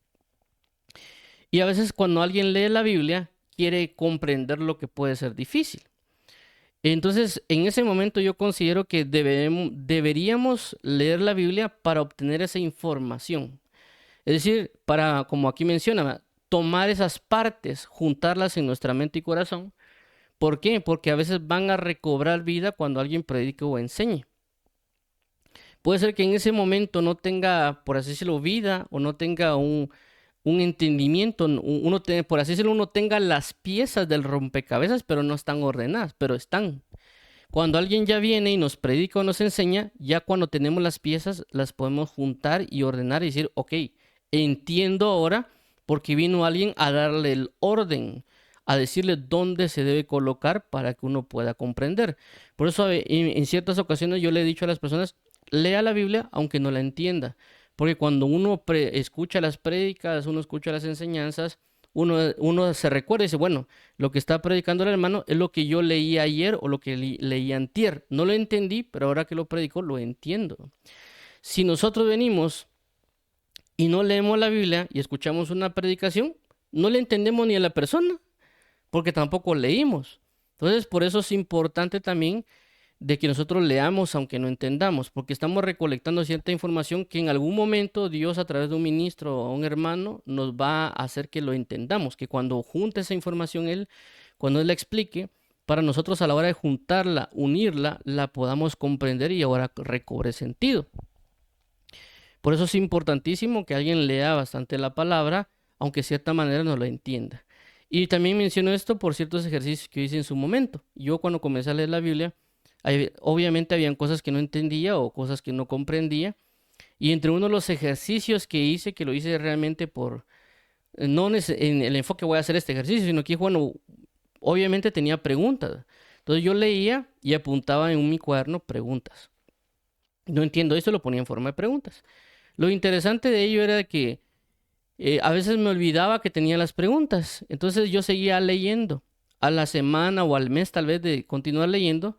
Y a veces cuando alguien lee la Biblia, quiere comprender lo que puede ser difícil. Entonces, en ese momento yo considero que deberíamos leer la Biblia para obtener esa información. Es decir, para, como aquí menciona, tomar esas partes, juntarlas en nuestra mente y corazón. ¿Por qué? Porque a veces van a recobrar vida cuando alguien predique o enseñe. Puede ser que en ese momento no tenga, por así decirlo, vida o no tenga un entendimiento, por así decirlo, uno tenga las piezas del rompecabezas, pero no están ordenadas, pero están. Cuando alguien ya viene y nos predica o nos enseña, ya cuando tenemos las piezas, las podemos juntar y ordenar y decir, ok, entiendo ahora porque vino alguien a darle el orden, a decirle dónde se debe colocar para que uno pueda comprender. Por eso en ciertas ocasiones yo le he dicho a las personas, lea la Biblia aunque no la entienda. Porque cuando uno escucha las prédicas, uno escucha las enseñanzas, uno se recuerda y dice, bueno, lo que está predicando el hermano es lo que yo leí ayer o lo que leí antier. No lo entendí, pero ahora que lo predicó lo entiendo. Si nosotros venimos y no leemos la Biblia y escuchamos una predicación, no le entendemos ni a la persona, porque tampoco leímos. Entonces, por eso es importante también de que nosotros leamos aunque no entendamos, porque estamos recolectando cierta información que en algún momento Dios a través de un ministro o un hermano nos va a hacer que lo entendamos, que cuando junte esa información Él, cuando Él la explique, para nosotros a la hora de juntarla, unirla, la podamos comprender y ahora recobre sentido. Por eso es importantísimo que alguien lea bastante la palabra, aunque de cierta manera no la entienda. Y también menciono esto por ciertos ejercicios que hice en su momento. Yo cuando comencé a leer la Biblia, obviamente habían cosas que no entendía o cosas que no comprendía. Y entre uno de los ejercicios que hice, que lo hice realmente por, no en el enfoque voy a hacer este ejercicio, sino que, bueno, obviamente tenía preguntas. Entonces yo leía y apuntaba en mi cuaderno preguntas. No entiendo esto, lo ponía en forma de preguntas. Lo interesante de ello era que a veces me olvidaba que tenía las preguntas. Entonces yo seguía leyendo. A la semana o al mes tal vez de continuar leyendo,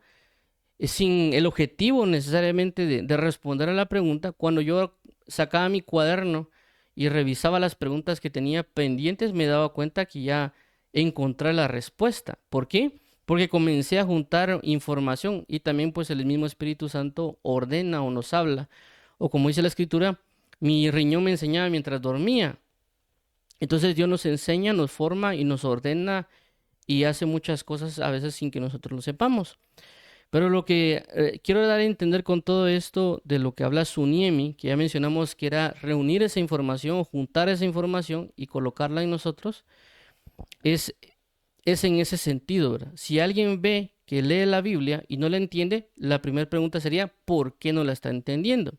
sin el objetivo necesariamente de responder a la pregunta. Cuando yo sacaba mi cuaderno y revisaba las preguntas que tenía pendientes, me daba cuenta que ya encontré la respuesta. ¿Por qué? Porque comencé a juntar información y también pues el mismo Espíritu Santo ordena o nos habla. O como dice la Escritura, mi riñón me enseñaba mientras dormía. Entonces Dios nos enseña, nos forma y nos ordena y hace muchas cosas a veces sin que nosotros lo sepamos. Pero lo que quiero dar a entender con todo esto de lo que habla Suniemi, que ya mencionamos que era reunir esa información, juntar esa información y colocarla en nosotros, es en ese sentido, ¿verdad? Si alguien ve que lee la Biblia y no la entiende, la primera pregunta sería, ¿por qué no la está entendiendo?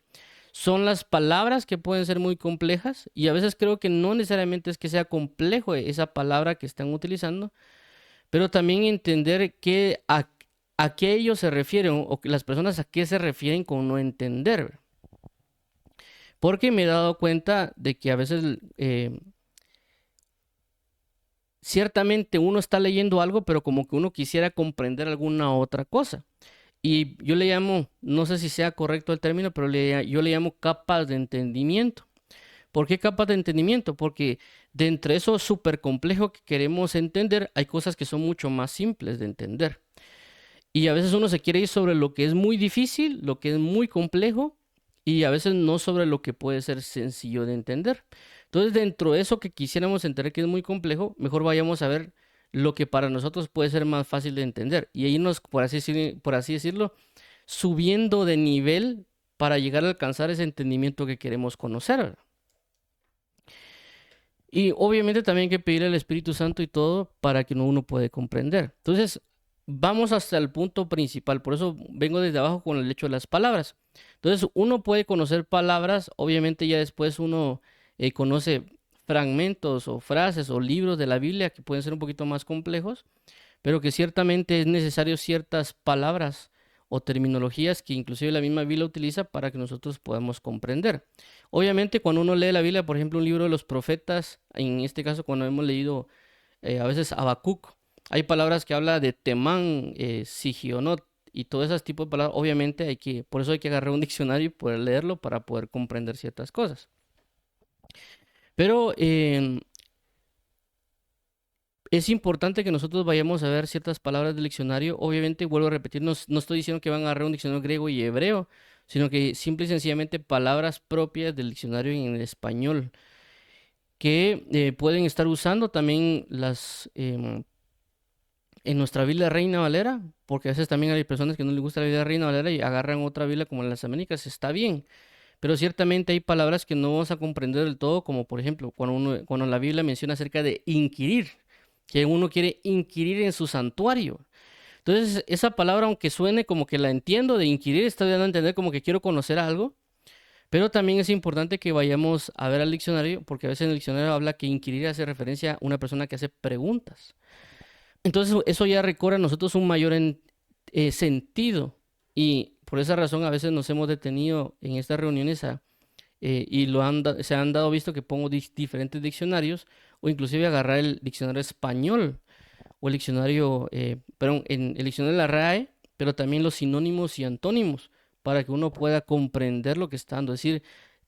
Son las palabras que pueden ser muy complejas y a veces creo que no necesariamente es que sea complejo esa palabra que están utilizando, pero también entender a qué ellos se refieren o que las personas a qué se refieren con no entender. Porque me he dado cuenta de que a veces ciertamente uno está leyendo algo, pero como que uno quisiera comprender alguna otra cosa. Y yo le llamo, no sé si sea correcto el término, pero yo le llamo capas de entendimiento. ¿Por qué capas de entendimiento? Porque de entre eso súper complejo que queremos entender, hay cosas que son mucho más simples de entender. Y a veces uno se quiere ir sobre lo que es muy difícil, lo que es muy complejo, y a veces no sobre lo que puede ser sencillo de entender. Entonces, dentro de eso que quisiéramos entender que es muy complejo, mejor vayamos a ver lo que para nosotros puede ser más fácil de entender. Y ahí nos, por así decirlo, subiendo de nivel para llegar a alcanzar ese entendimiento que queremos conocer, ¿verdad? Y obviamente también hay que pedir al Espíritu Santo y todo para que uno pueda comprender. Entonces, vamos hasta el punto principal. Por eso vengo desde abajo con el hecho de las palabras. Entonces, uno puede conocer palabras. Obviamente ya después uno conoce fragmentos o frases o libros de la Biblia que pueden ser un poquito más complejos, pero que ciertamente es necesario ciertas palabras o terminologías que inclusive la misma Biblia utiliza para que nosotros podamos comprender. Obviamente cuando uno lee la Biblia, por ejemplo, un libro de los profetas, en este caso cuando hemos leído a veces Habacuc, hay palabras que habla de Temán, Sigionot y todo ese tipo de palabras. Obviamente por eso hay que agarrar un diccionario y poder leerlo para poder comprender ciertas cosas. Pero es importante que nosotros vayamos a ver ciertas palabras del diccionario. Obviamente, vuelvo a repetir, no estoy diciendo que van a agarrar un diccionario griego y hebreo, sino que simple y sencillamente palabras propias del diccionario en español que pueden estar usando también en nuestra Biblia Reina Valera, porque a veces también hay personas que no les gusta la Biblia Reina Valera y agarran otra Biblia como en las Américas, está bien. Pero ciertamente hay palabras que no vamos a comprender del todo, como por ejemplo, cuando la Biblia menciona acerca de inquirir, que uno quiere inquirir en su santuario. Entonces, esa palabra, aunque suene como que la entiendo, de inquirir, está dando a entender como que quiero conocer algo, pero también es importante que vayamos a ver al diccionario, porque a veces en el diccionario habla que inquirir hace referencia a una persona que hace preguntas. Entonces, eso ya recorre a nosotros un mayor sentido, y por esa razón a veces nos hemos detenido en estas reuniones a y se han dado visto que pongo diferentes diccionarios o inclusive agarrar el diccionario español o el diccionario, perdón, en el diccionario de la RAE, pero también los sinónimos y antónimos para que uno pueda comprender lo que está dando. Es decir,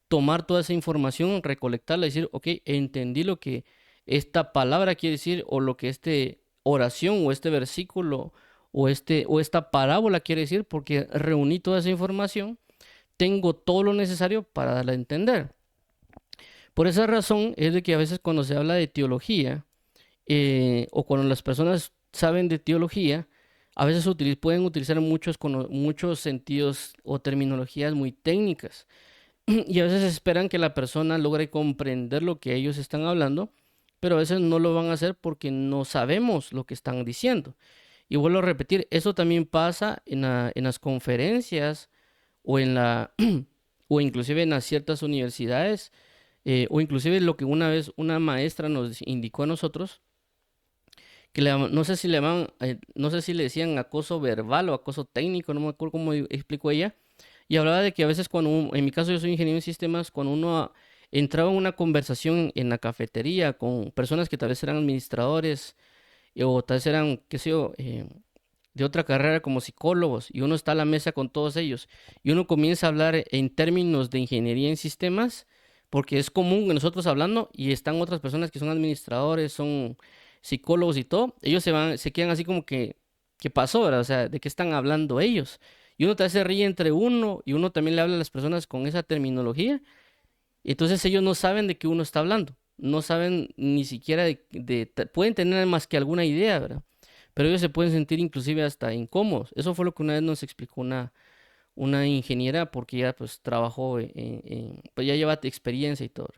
tomar toda esa información, recolectarla y decir, ok, entendí lo que esta palabra quiere decir o lo que este oración o este versículo o esta parábola quiere decir porque reuní toda esa información, tengo todo lo necesario para darla a entender. Por esa razón es de que a veces cuando se habla de teología o cuando las personas saben de teología, a veces pueden utilizar muchos sentidos o terminologías muy técnicas y a veces esperan que la persona logre comprender lo que ellos están hablando, pero a veces no lo van a hacer porque no sabemos lo que están diciendo. Y vuelvo a repetir, eso también pasa en las conferencias o o inclusive en las ciertas universidades, o inclusive lo que una vez una maestra nos indicó a nosotros, que no sé si no sé si le decían acoso verbal o acoso técnico, no me acuerdo cómo explicó ella, y hablaba de que a veces en mi caso yo soy ingeniero en sistemas, cuando uno entraba en una conversación en la cafetería con personas que tal vez eran administradores o tal vez eran, qué sé yo, de otra carrera como psicólogos, y uno está a la mesa con todos ellos, y uno comienza a hablar en términos de ingeniería en sistemas, porque es común que nosotros hablando, y están otras personas que son administradores, son psicólogos y todo, ellos se quedan así como que, ¿qué pasó, verdad? O sea, ¿de qué están hablando ellos? Y uno tal vez se ríe entre uno, y uno también le habla a las personas con esa terminología, y entonces ellos no saben de qué uno está hablando, no saben ni siquiera pueden tener más que alguna idea, ¿verdad? Pero ellos se pueden sentir inclusive hasta incómodos. Eso fue lo que una vez nos explicó una ingeniera porque ella pues trabajó pues ya lleva experiencia y todo.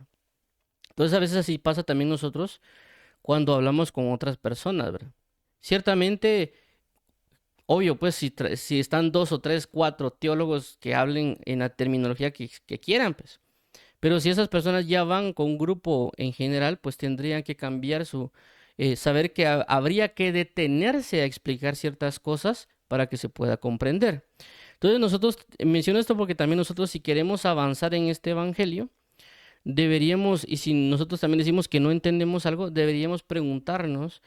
Entonces a veces así pasa también nosotros cuando hablamos con otras personas, ¿verdad? Ciertamente, obvio, pues si están dos o tres, cuatro teólogos que hablen en la terminología que quieran, pues. Pero si esas personas ya van con un grupo en general, pues tendrían que cambiar saber que habría que detenerse a explicar ciertas cosas para que se pueda comprender. Entonces nosotros, menciono esto porque también nosotros si queremos avanzar en este evangelio, deberíamos, y si nosotros también decimos que no entendemos algo, deberíamos preguntarnos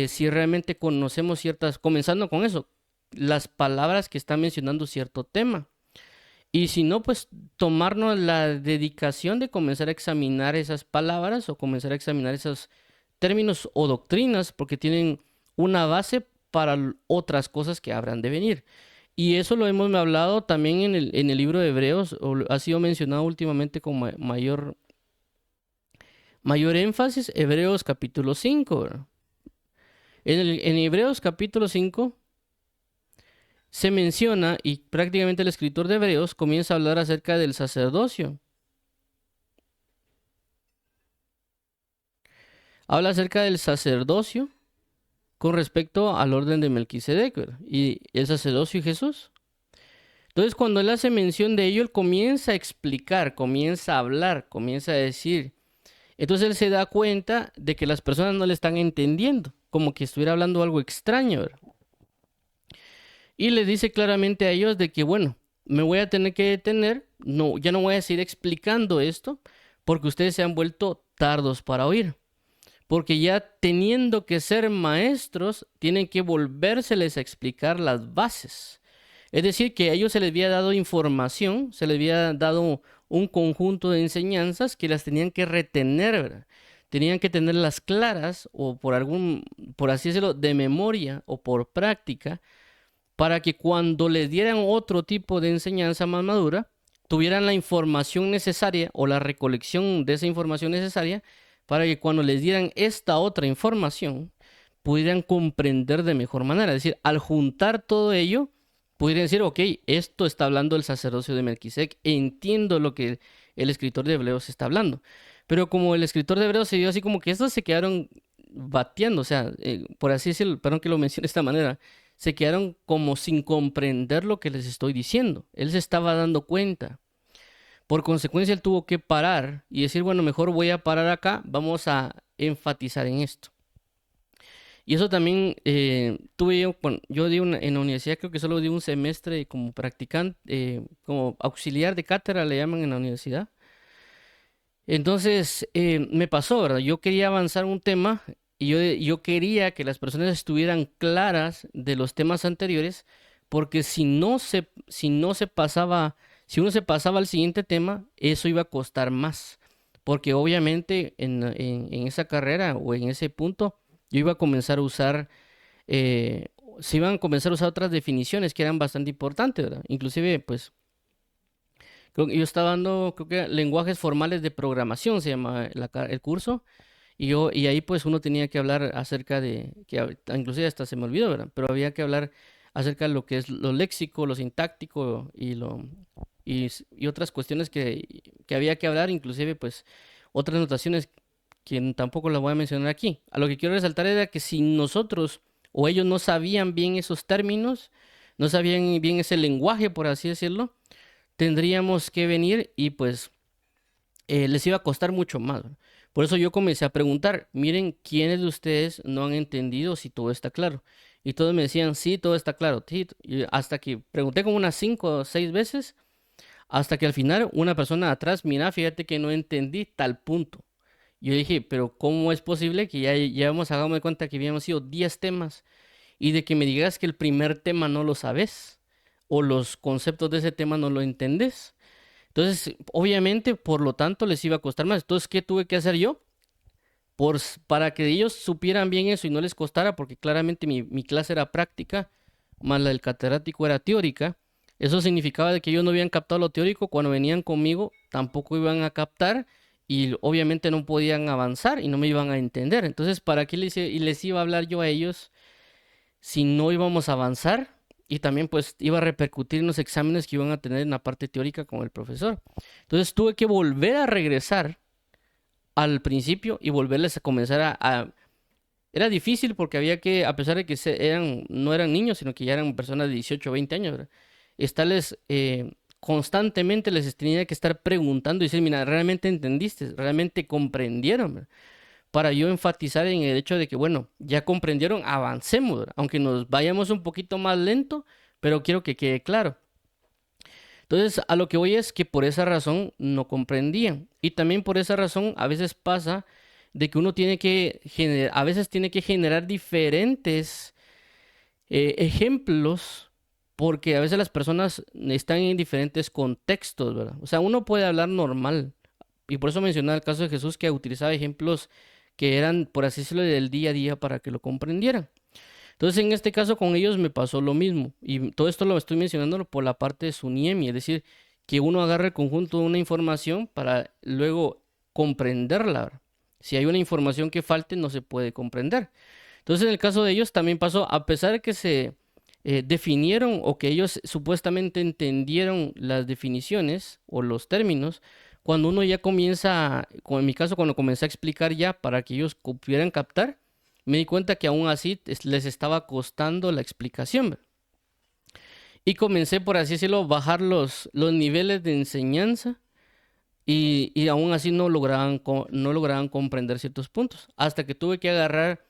si realmente conocemos comenzando con eso, las palabras que está mencionando cierto tema. Y si no, pues tomarnos la dedicación de comenzar a examinar esas palabras o comenzar a examinar esos términos o doctrinas porque tienen una base para otras cosas que habrán de venir. Y eso lo hemos hablado también en el libro de Hebreos, ha sido mencionado últimamente con mayor énfasis, Hebreos capítulo 5, ¿verdad? En Hebreos capítulo 5 se menciona y prácticamente el escritor de Hebreos comienza a hablar acerca del sacerdocio. Habla acerca del sacerdocio con respecto al orden de Melquisedec, ¿verdad? Y el sacerdocio y Jesús. Entonces, cuando él hace mención de ello, él comienza a explicar, comienza a hablar, comienza a decir. Entonces él se da cuenta de que las personas no le están entendiendo, como que estuviera hablando algo extraño, ¿verdad? Y le dice claramente a ellos de que, bueno, me voy a tener que detener, no, ya no voy a seguir explicando esto, porque ustedes se han vuelto tardos para oír. Porque ya teniendo que ser maestros, tienen que volvérseles a explicar las bases. Es decir, que a ellos se les había dado información, se les había dado un conjunto de enseñanzas que las tenían que retener, ¿verdad? Tenían que tenerlas claras o por así decirlo, de memoria o por práctica, para que cuando les dieran otro tipo de enseñanza más madura, tuvieran la información necesaria o la recolección de esa información necesaria para que cuando les dieran esta otra información pudieran comprender de mejor manera. Es decir, al juntar todo ello, pudieran decir, ok, esto está hablando el sacerdocio de Melquisedec, entiendo lo que el escritor de Hebreos está hablando. Pero como el escritor de Hebreos se dio así como que estos se quedaron bateando, o sea, por así decirlo, perdón que lo mencione de esta manera, se quedaron como sin comprender lo que les estoy diciendo. Él se estaba dando cuenta. Por consecuencia, él tuvo que parar y decir, bueno, mejor voy a parar acá, vamos a enfatizar en esto. Y eso también bueno, yo en la universidad creo que solo di un semestre como practicante, como auxiliar de cátedra le llaman en la universidad. Entonces, me pasó, ¿verdad? Yo quería avanzar un tema y yo quería que las personas estuvieran claras de los temas anteriores, porque si no se pasaba, si uno se pasaba al siguiente tema, eso iba a costar más. Porque obviamente en esa carrera o en ese punto, yo iba a comenzar a usar, eh, se iban a comenzar a usar otras definiciones que eran bastante importantes, ¿verdad? Inclusive, pues, creo que yo estaba dando, creo que lenguajes formales de programación se llama el curso, y ahí pues uno tenía que hablar acerca de, inclusive hasta se me olvidó, ¿verdad? Pero había que hablar acerca de lo que es lo léxico, lo sintáctico y otras cuestiones que había que hablar, inclusive pues otras notaciones que tampoco las voy a mencionar aquí. A lo que quiero resaltar era que si nosotros o ellos no sabían bien esos términos, no sabían bien ese lenguaje, por así decirlo, tendríamos que venir y pues les iba a costar mucho más, ¿verdad? Por eso yo comencé a preguntar, miren, ¿quiénes de ustedes no han entendido si todo está claro? Y todos me decían, sí, todo está claro. Sí, y hasta que pregunté como unas 5 o 6 veces, hasta que al final una persona de atrás, mira, fíjate que no entendí tal punto. Yo dije, pero ¿cómo es posible que ya hemos hagamos de cuenta que habíamos sido 10 temas y de que me digas que el primer tema no lo sabes o los conceptos de ese tema no lo entendés? Entonces, obviamente, por lo tanto, les iba a costar más. Entonces, ¿qué tuve que hacer yo? Para que ellos supieran bien eso y no les costara, porque claramente mi clase era práctica, más la del catedrático era teórica. Eso significaba de que ellos no habían captado lo teórico, cuando venían conmigo tampoco iban a captar y obviamente no podían avanzar y no me iban a entender. Entonces, ¿para qué les iba a hablar yo a ellos si no íbamos a avanzar? Y también pues iba a repercutir en los exámenes que iban a tener en la parte teórica con el profesor. Entonces tuve que volver a regresar al principio y volverles a comenzar Era difícil porque había que, a pesar de que no eran niños, sino que ya eran personas de 18 o 20 años, ¿verdad? Estarles, constantemente les tenía que estar preguntando y decir, mira, ¿realmente entendiste? ¿Realmente comprendieron? ¿Verdad? Para yo enfatizar en el hecho de que, bueno, ya comprendieron, avancemos, ¿verdad? Aunque nos vayamos un poquito más lento, pero quiero que quede claro. Entonces, a lo que voy es que por esa razón no comprendían. Y también por esa razón a veces pasa de que uno tiene que a veces tiene que generar diferentes ejemplos porque a veces las personas están en diferentes contextos, ¿verdad? O sea, uno puede hablar normal. Y por eso mencionaba el caso de Jesús que utilizaba ejemplos que eran, por así decirlo, del día a día para que lo comprendieran. Entonces, en este caso con ellos me pasó lo mismo. Y todo esto lo estoy mencionando por la parte de Suniemi, es decir, que uno agarra el conjunto de una información para luego comprenderla, ¿verdad? Si hay una información que falte, no se puede comprender. Entonces, en el caso de ellos también pasó, a pesar de que se definieron o que ellos supuestamente entendieron las definiciones o los términos, cuando uno ya comienza, como en mi caso, cuando comencé a explicar ya para que ellos pudieran captar, me di cuenta que aún así les estaba costando la explicación, ¿verdad? Y comencé, por así decirlo, bajar los niveles de enseñanza y aún así no lograban comprender ciertos puntos. Hasta que tuve que agarrar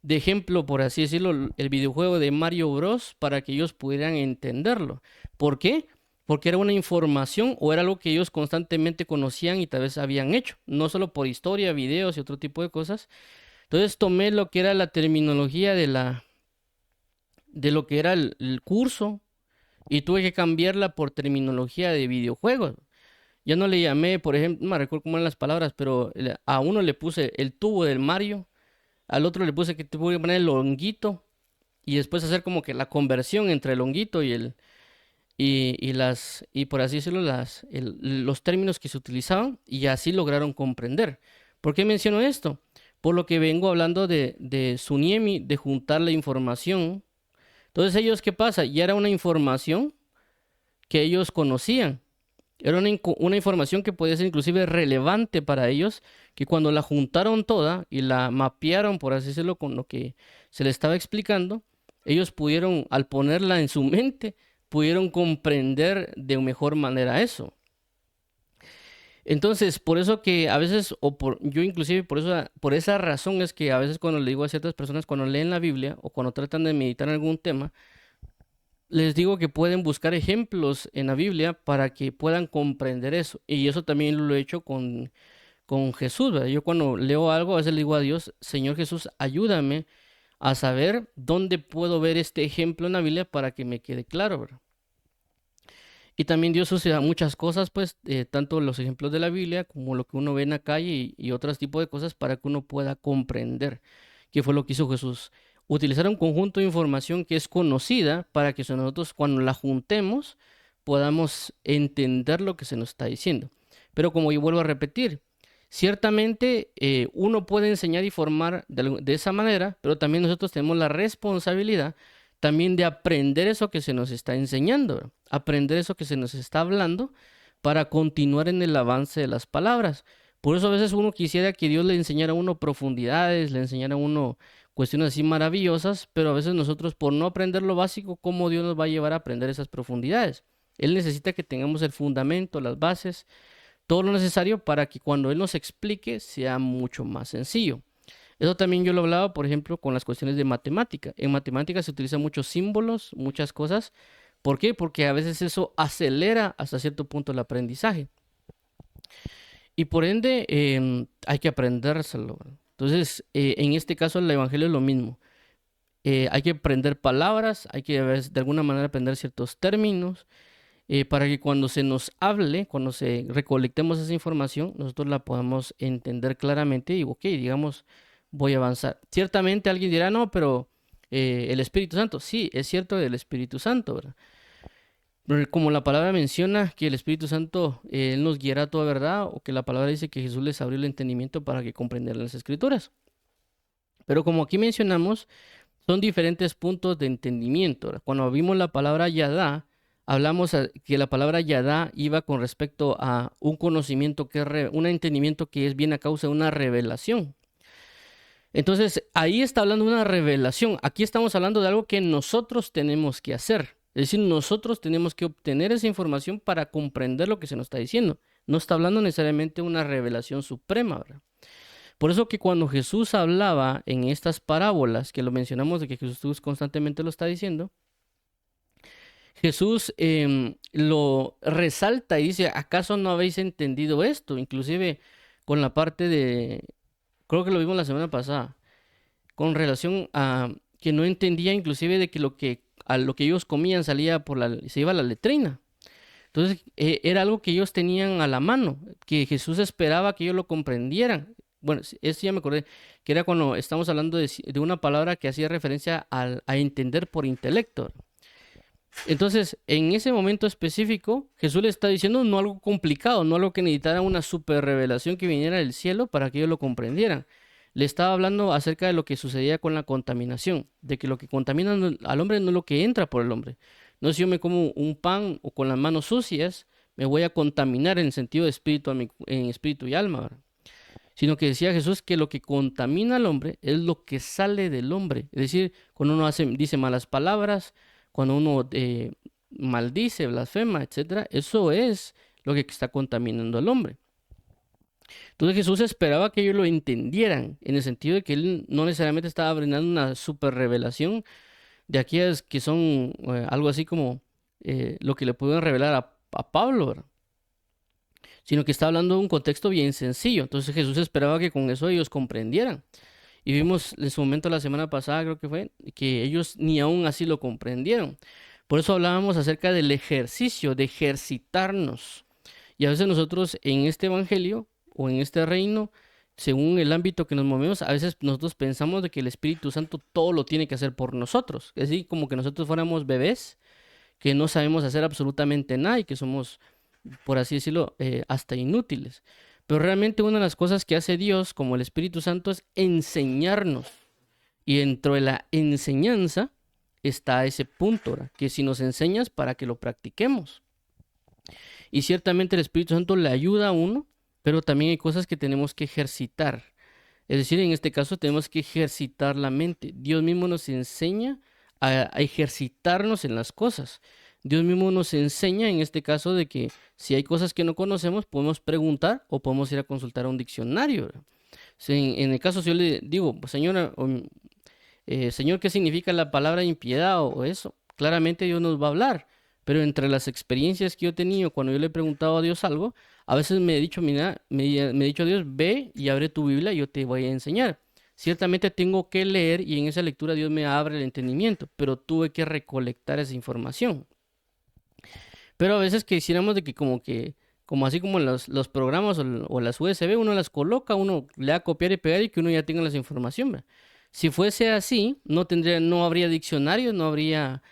de ejemplo, por así decirlo, el videojuego de Mario Bros. Para que ellos pudieran entenderlo. ¿Por qué? Porque era una información o era algo que ellos constantemente conocían y tal vez habían hecho, no solo por historia, videos y otro tipo de cosas. Entonces tomé lo que era la terminología de lo que era el curso y tuve que cambiarla por terminología de videojuegos. Ya no le llamé, por ejemplo, no me recuerdo cómo eran las palabras, pero a uno le puse el tubo del Mario, al otro le puse que tuve que poner el honguito y después hacer como que la conversión entre el honguito y por así decirlo, los términos que se utilizaban y así lograron comprender. ¿Por qué menciono esto? Por lo que vengo hablando de Suniemi, de juntar la información. Entonces, ellos, ¿qué pasa? Ya era una información que ellos conocían. Era una información que podía ser inclusive relevante para ellos, que cuando la juntaron toda y la mapearon, por así decirlo, con lo que se les estaba explicando, ellos pudieron, al ponerla en su mente, pudieron comprender de mejor manera eso. Entonces, por eso que a veces, yo inclusive por esa razón es que a veces cuando le digo a ciertas personas, cuando leen la Biblia o cuando tratan de meditar en algún tema, les digo que pueden buscar ejemplos en la Biblia para que puedan comprender eso. Y eso también lo he hecho con con Jesús, ¿verdad? Yo cuando leo algo, a veces le digo a Dios, Señor Jesús, ayúdame a saber dónde puedo ver este ejemplo en la Biblia para que me quede claro, ¿verdad? Y también Dios usa muchas cosas, pues, tanto los ejemplos de la Biblia como lo que uno ve en la calle y otros tipos de cosas para que uno pueda comprender qué fue lo que hizo Jesús. Utilizar un conjunto de información que es conocida para que nosotros cuando la juntemos podamos entender lo que se nos está diciendo. Pero como yo vuelvo a repetir, ciertamente uno puede enseñar y formar de esa manera, pero también nosotros tenemos la responsabilidad también de aprender eso que se nos está enseñando, ¿verdad? Aprender eso que se nos está hablando para continuar en el avance de las palabras. Por eso a veces uno quisiera que Dios le enseñara a uno profundidades, le enseñara a uno cuestiones así maravillosas, pero a veces nosotros por no aprender lo básico, ¿cómo Dios nos va a llevar a aprender esas profundidades? Él necesita que tengamos el fundamento, las bases, todo lo necesario para que cuando Él nos explique sea mucho más sencillo. Eso también yo lo hablaba, por ejemplo, con las cuestiones de matemática. En matemática se utilizan muchos símbolos, muchas cosas. ¿Por qué? Porque a veces eso acelera hasta cierto punto el aprendizaje. Y por ende hay que aprendérselo. Entonces, en este caso el Evangelio es lo mismo. Hay que aprender palabras, hay que de alguna manera aprender ciertos términos, para que cuando se nos hable, cuando recolectemos esa información, nosotros la podamos entender claramente y, ok, digamos, voy a avanzar. Ciertamente alguien dirá, no, pero el Espíritu Santo, sí, es cierto el Espíritu Santo, ¿verdad? Pero como la palabra menciona que el Espíritu Santo, Él nos guiará a toda verdad, o que la palabra dice que Jesús les abrió el entendimiento para que comprendieran las Escrituras. Pero como aquí mencionamos, son diferentes puntos de entendimiento, ¿verdad? Cuando vimos la palabra Yadá, hablamos que la palabra Yadá iba con respecto a un conocimiento un entendimiento que es bien a causa de una revelación. Entonces, ahí está hablando de una revelación. Aquí estamos hablando de algo que nosotros tenemos que hacer. Es decir, nosotros tenemos que obtener esa información para comprender lo que se nos está diciendo. No está hablando necesariamente de una revelación suprema, ¿verdad? Por eso que cuando Jesús hablaba en estas parábolas, que lo mencionamos de que Jesús constantemente lo está diciendo, Jesús lo resalta y dice, ¿acaso no habéis entendido esto? Inclusive con la parte de, creo que lo vimos la semana pasada, con relación a que no entendía inclusive de que a lo que ellos comían se iba a la letrina. Entonces era algo que ellos tenían a la mano, que Jesús esperaba que ellos lo comprendieran. Bueno, eso ya me acordé, que era cuando estamos hablando de una palabra que hacía referencia a entender por intelecto. Entonces, en ese momento específico, Jesús le está diciendo no algo complicado, no algo que necesitara una super revelación que viniera del cielo para que ellos lo comprendieran. Le estaba hablando acerca de lo que sucedía con la contaminación, de que lo que contamina al hombre no es lo que entra por el hombre. No es si yo me como un pan o con las manos sucias, me voy a contaminar en el sentido de espíritu, en espíritu y alma, ¿verdad? Sino que decía Jesús que lo que contamina al hombre es lo que sale del hombre. Es decir, cuando uno dice malas palabras, cuando uno maldice, blasfema, etcétera, eso es lo que está contaminando al hombre. Entonces Jesús esperaba que ellos lo entendieran, en el sentido de que él no necesariamente estaba brindando una super revelación de aquellas que son algo así como lo que le pudieron revelar a Pablo, ¿verdad? Sino que está hablando de un contexto bien sencillo. Entonces Jesús esperaba que con eso ellos comprendieran. Y vimos en su momento la semana pasada, creo que fue, que ellos ni aún así lo comprendieron. Por eso hablábamos acerca del ejercicio, de ejercitarnos. Y a veces nosotros en este evangelio o en este reino, según el ámbito que nos movemos, a veces nosotros pensamos de que el Espíritu Santo todo lo tiene que hacer por nosotros. Es decir, como que nosotros fuéramos bebés que no sabemos hacer absolutamente nada y que somos, por así decirlo, hasta inútiles. Pero realmente una de las cosas que hace Dios, como el Espíritu Santo, es enseñarnos. Y dentro de la enseñanza está ese punto, ¿verdad? Que si nos enseñas para que lo practiquemos. Y ciertamente el Espíritu Santo le ayuda a uno, pero también hay cosas que tenemos que ejercitar. Es decir, en este caso tenemos que ejercitar la mente. Dios mismo nos enseña a ejercitarnos en las cosas. Dios mismo nos enseña en este caso de que si hay cosas que no conocemos, podemos preguntar o podemos ir a consultar a un diccionario, ¿verdad? Si en el caso si yo le digo, señora, señor, ¿qué significa la palabra impiedad o eso? Claramente Dios nos va a hablar, pero entre las experiencias que yo he tenido cuando yo le he preguntado a Dios algo, a veces me he dicho, mira, me he dicho a Dios, ve y abre tu Biblia y yo te voy a enseñar. Ciertamente tengo que leer y en esa lectura Dios me abre el entendimiento, pero tuve que recolectar esa información. Pero a veces quisiéramos de que como así como los programas o las USB, uno las coloca, uno le da a copiar y pegar y que uno ya tenga las información, ¿verdad? Si fuese así, no habría diccionarios, no habría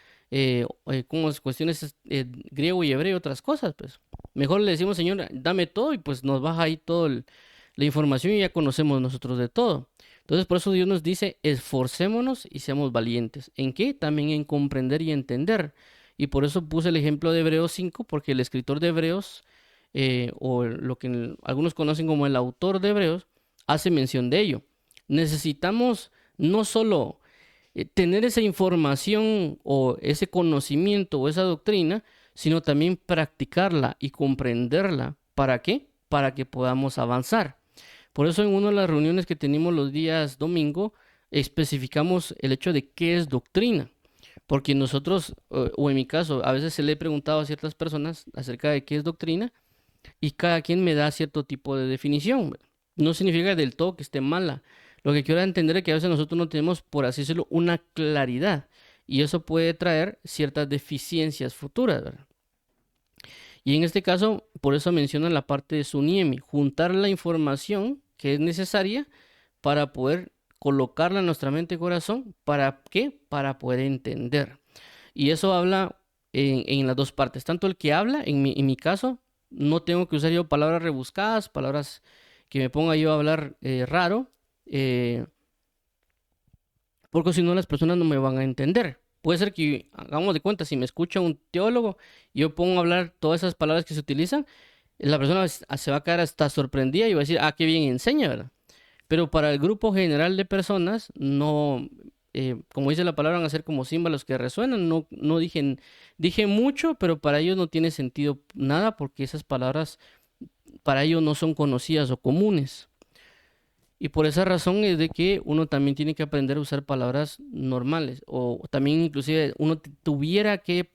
como las cuestiones griego y hebreo y otras cosas, pues. Mejor le decimos, Señor, dame todo y pues nos baja ahí toda la información y ya conocemos nosotros de todo. Entonces, por eso Dios nos dice, esforcémonos y seamos valientes. ¿En qué? También en comprender y entender. Y por eso puse el ejemplo de Hebreos 5, porque el escritor de Hebreos, o lo que algunos conocen como el autor de Hebreos, hace mención de ello. Necesitamos no solo tener esa información o ese conocimiento o esa doctrina, sino también practicarla y comprenderla. ¿Para qué? Para que podamos avanzar. Por eso en una de las reuniones que tenemos los días domingo, especificamos el hecho de qué es doctrina. Porque nosotros, o en mi caso, a veces se le he preguntado a ciertas personas acerca de qué es doctrina y cada quien me da cierto tipo de definición. No significa del todo que esté mala. Lo que quiero entender es que a veces nosotros no tenemos, por así decirlo, una claridad y eso puede traer ciertas deficiencias futuras, ¿verdad? Y en este caso, por eso menciona la parte de Suniemi, juntar la información que es necesaria para poder colocarla en nuestra mente y corazón. ¿Para qué? Para poder entender. Y eso habla en las dos partes. Tanto el que habla, en mi caso, no tengo que usar yo palabras rebuscadas, palabras que me ponga yo a hablar raro, eh, porque si no las personas no me van a entender. Puede ser que, hagamos de cuenta, si me escucha un teólogo y yo pongo a hablar todas esas palabras que se utilizan, la persona se va a quedar hasta sorprendida y va a decir, ah, qué bien enseña, ¿verdad? Pero para el grupo general de personas, no, como dice la palabra, van a ser como címbalos que resuenan. No, no dije mucho, pero para ellos no tiene sentido nada porque esas palabras para ellos no son conocidas o comunes. Y por esa razón es de que uno también tiene que aprender a usar palabras normales o también inclusive uno tuviera que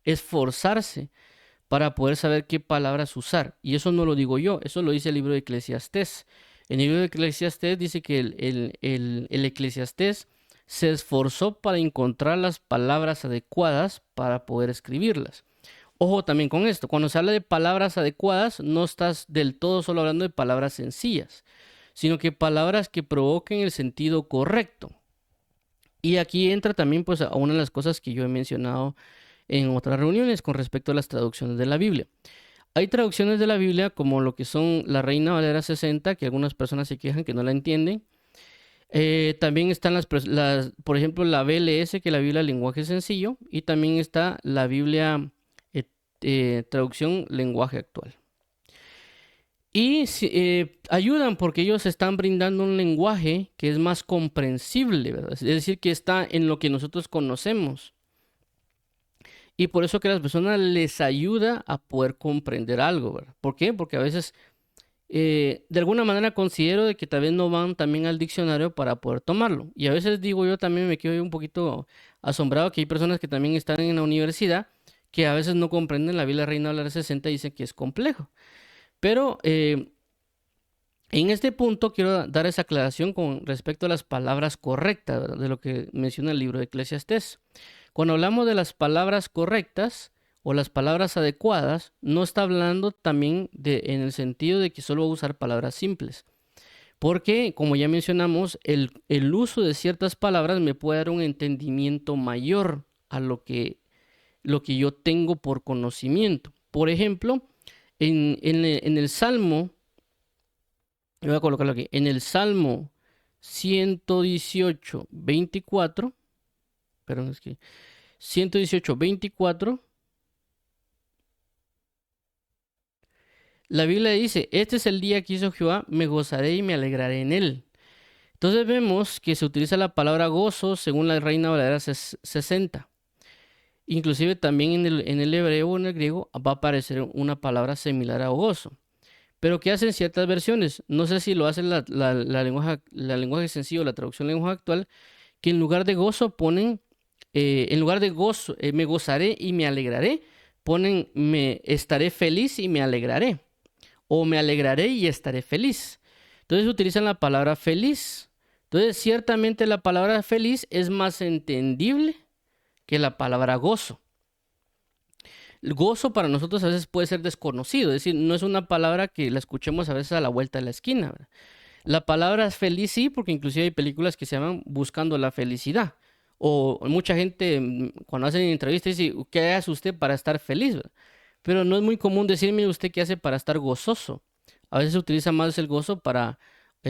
esforzarse para poder saber qué palabras usar. Y eso no lo digo yo, eso lo dice el libro de Eclesiastés. En el libro de Eclesiastés dice que el Eclesiastés se esforzó para encontrar las palabras adecuadas para poder escribirlas. Ojo también con esto, cuando se habla de palabras adecuadas, no estás del todo solo hablando de palabras sencillas, sino que palabras que provoquen el sentido correcto. Y aquí entra también pues a una de las cosas que yo he mencionado en otras reuniones con respecto a las traducciones de la Biblia. Hay traducciones de la Biblia como lo que son la Reina Valera 60, que algunas personas se quejan que no la entienden. También están por ejemplo, la BLS, que es la Biblia lenguaje sencillo, y también está la Biblia traducción lenguaje actual. Y ayudan porque ellos están brindando un lenguaje que es más comprensible, ¿verdad? Es decir, que está en lo que nosotros conocemos. Y por eso que a las personas les ayuda a poder comprender algo, ¿verdad? ¿Por qué? Porque a veces, de alguna manera considero de que tal vez no van también al diccionario para poder tomarlo. Y a veces digo yo también me quedo un poquito asombrado que hay personas que también están en la universidad que a veces no comprenden la Biblia Reina Valera 60 y dicen que es complejo. Pero en este punto quiero dar esa aclaración con respecto a las palabras correctas, ¿verdad? De lo que menciona el libro de Eclesiastés. Cuando hablamos de las palabras correctas o las palabras adecuadas, no está hablando también en el sentido de que solo va a usar palabras simples. Porque, como ya mencionamos, el uso de ciertas palabras me puede dar un entendimiento mayor a lo que yo tengo por conocimiento. Por ejemplo, en el Salmo, voy a colocarlo aquí, en el Salmo 118, 24, perdón, es que 118, 24, la Biblia dice, este es el día que hizo Jehová, me gozaré y me alegraré en él. Entonces vemos que se utiliza la palabra gozo según la Reina Valera 60. Inclusive también en el hebreo o en el griego va a aparecer una palabra similar a gozo. Pero ¿qué hacen ciertas versiones? No sé si lo hacen la lenguaje sencillo, la traducción lenguaje actual, que en lugar de gozo ponen en lugar de gozo, me gozaré y me alegraré, ponen me estaré feliz y me alegraré. O me alegraré y estaré feliz. Entonces utilizan la palabra feliz. Entonces, ciertamente la palabra feliz es más entendible que la palabra gozo. El gozo para nosotros a veces puede ser desconocido, es decir, no es una palabra que la escuchemos a veces a la vuelta de la esquina, ¿verdad? La palabra feliz sí, porque inclusive hay películas que se llaman Buscando la felicidad. O mucha gente cuando hacen entrevistas dice, ¿qué hace usted para estar feliz? ¿Verdad? Pero no es muy común decirme usted qué hace para estar gozoso. A veces se utiliza más el gozo para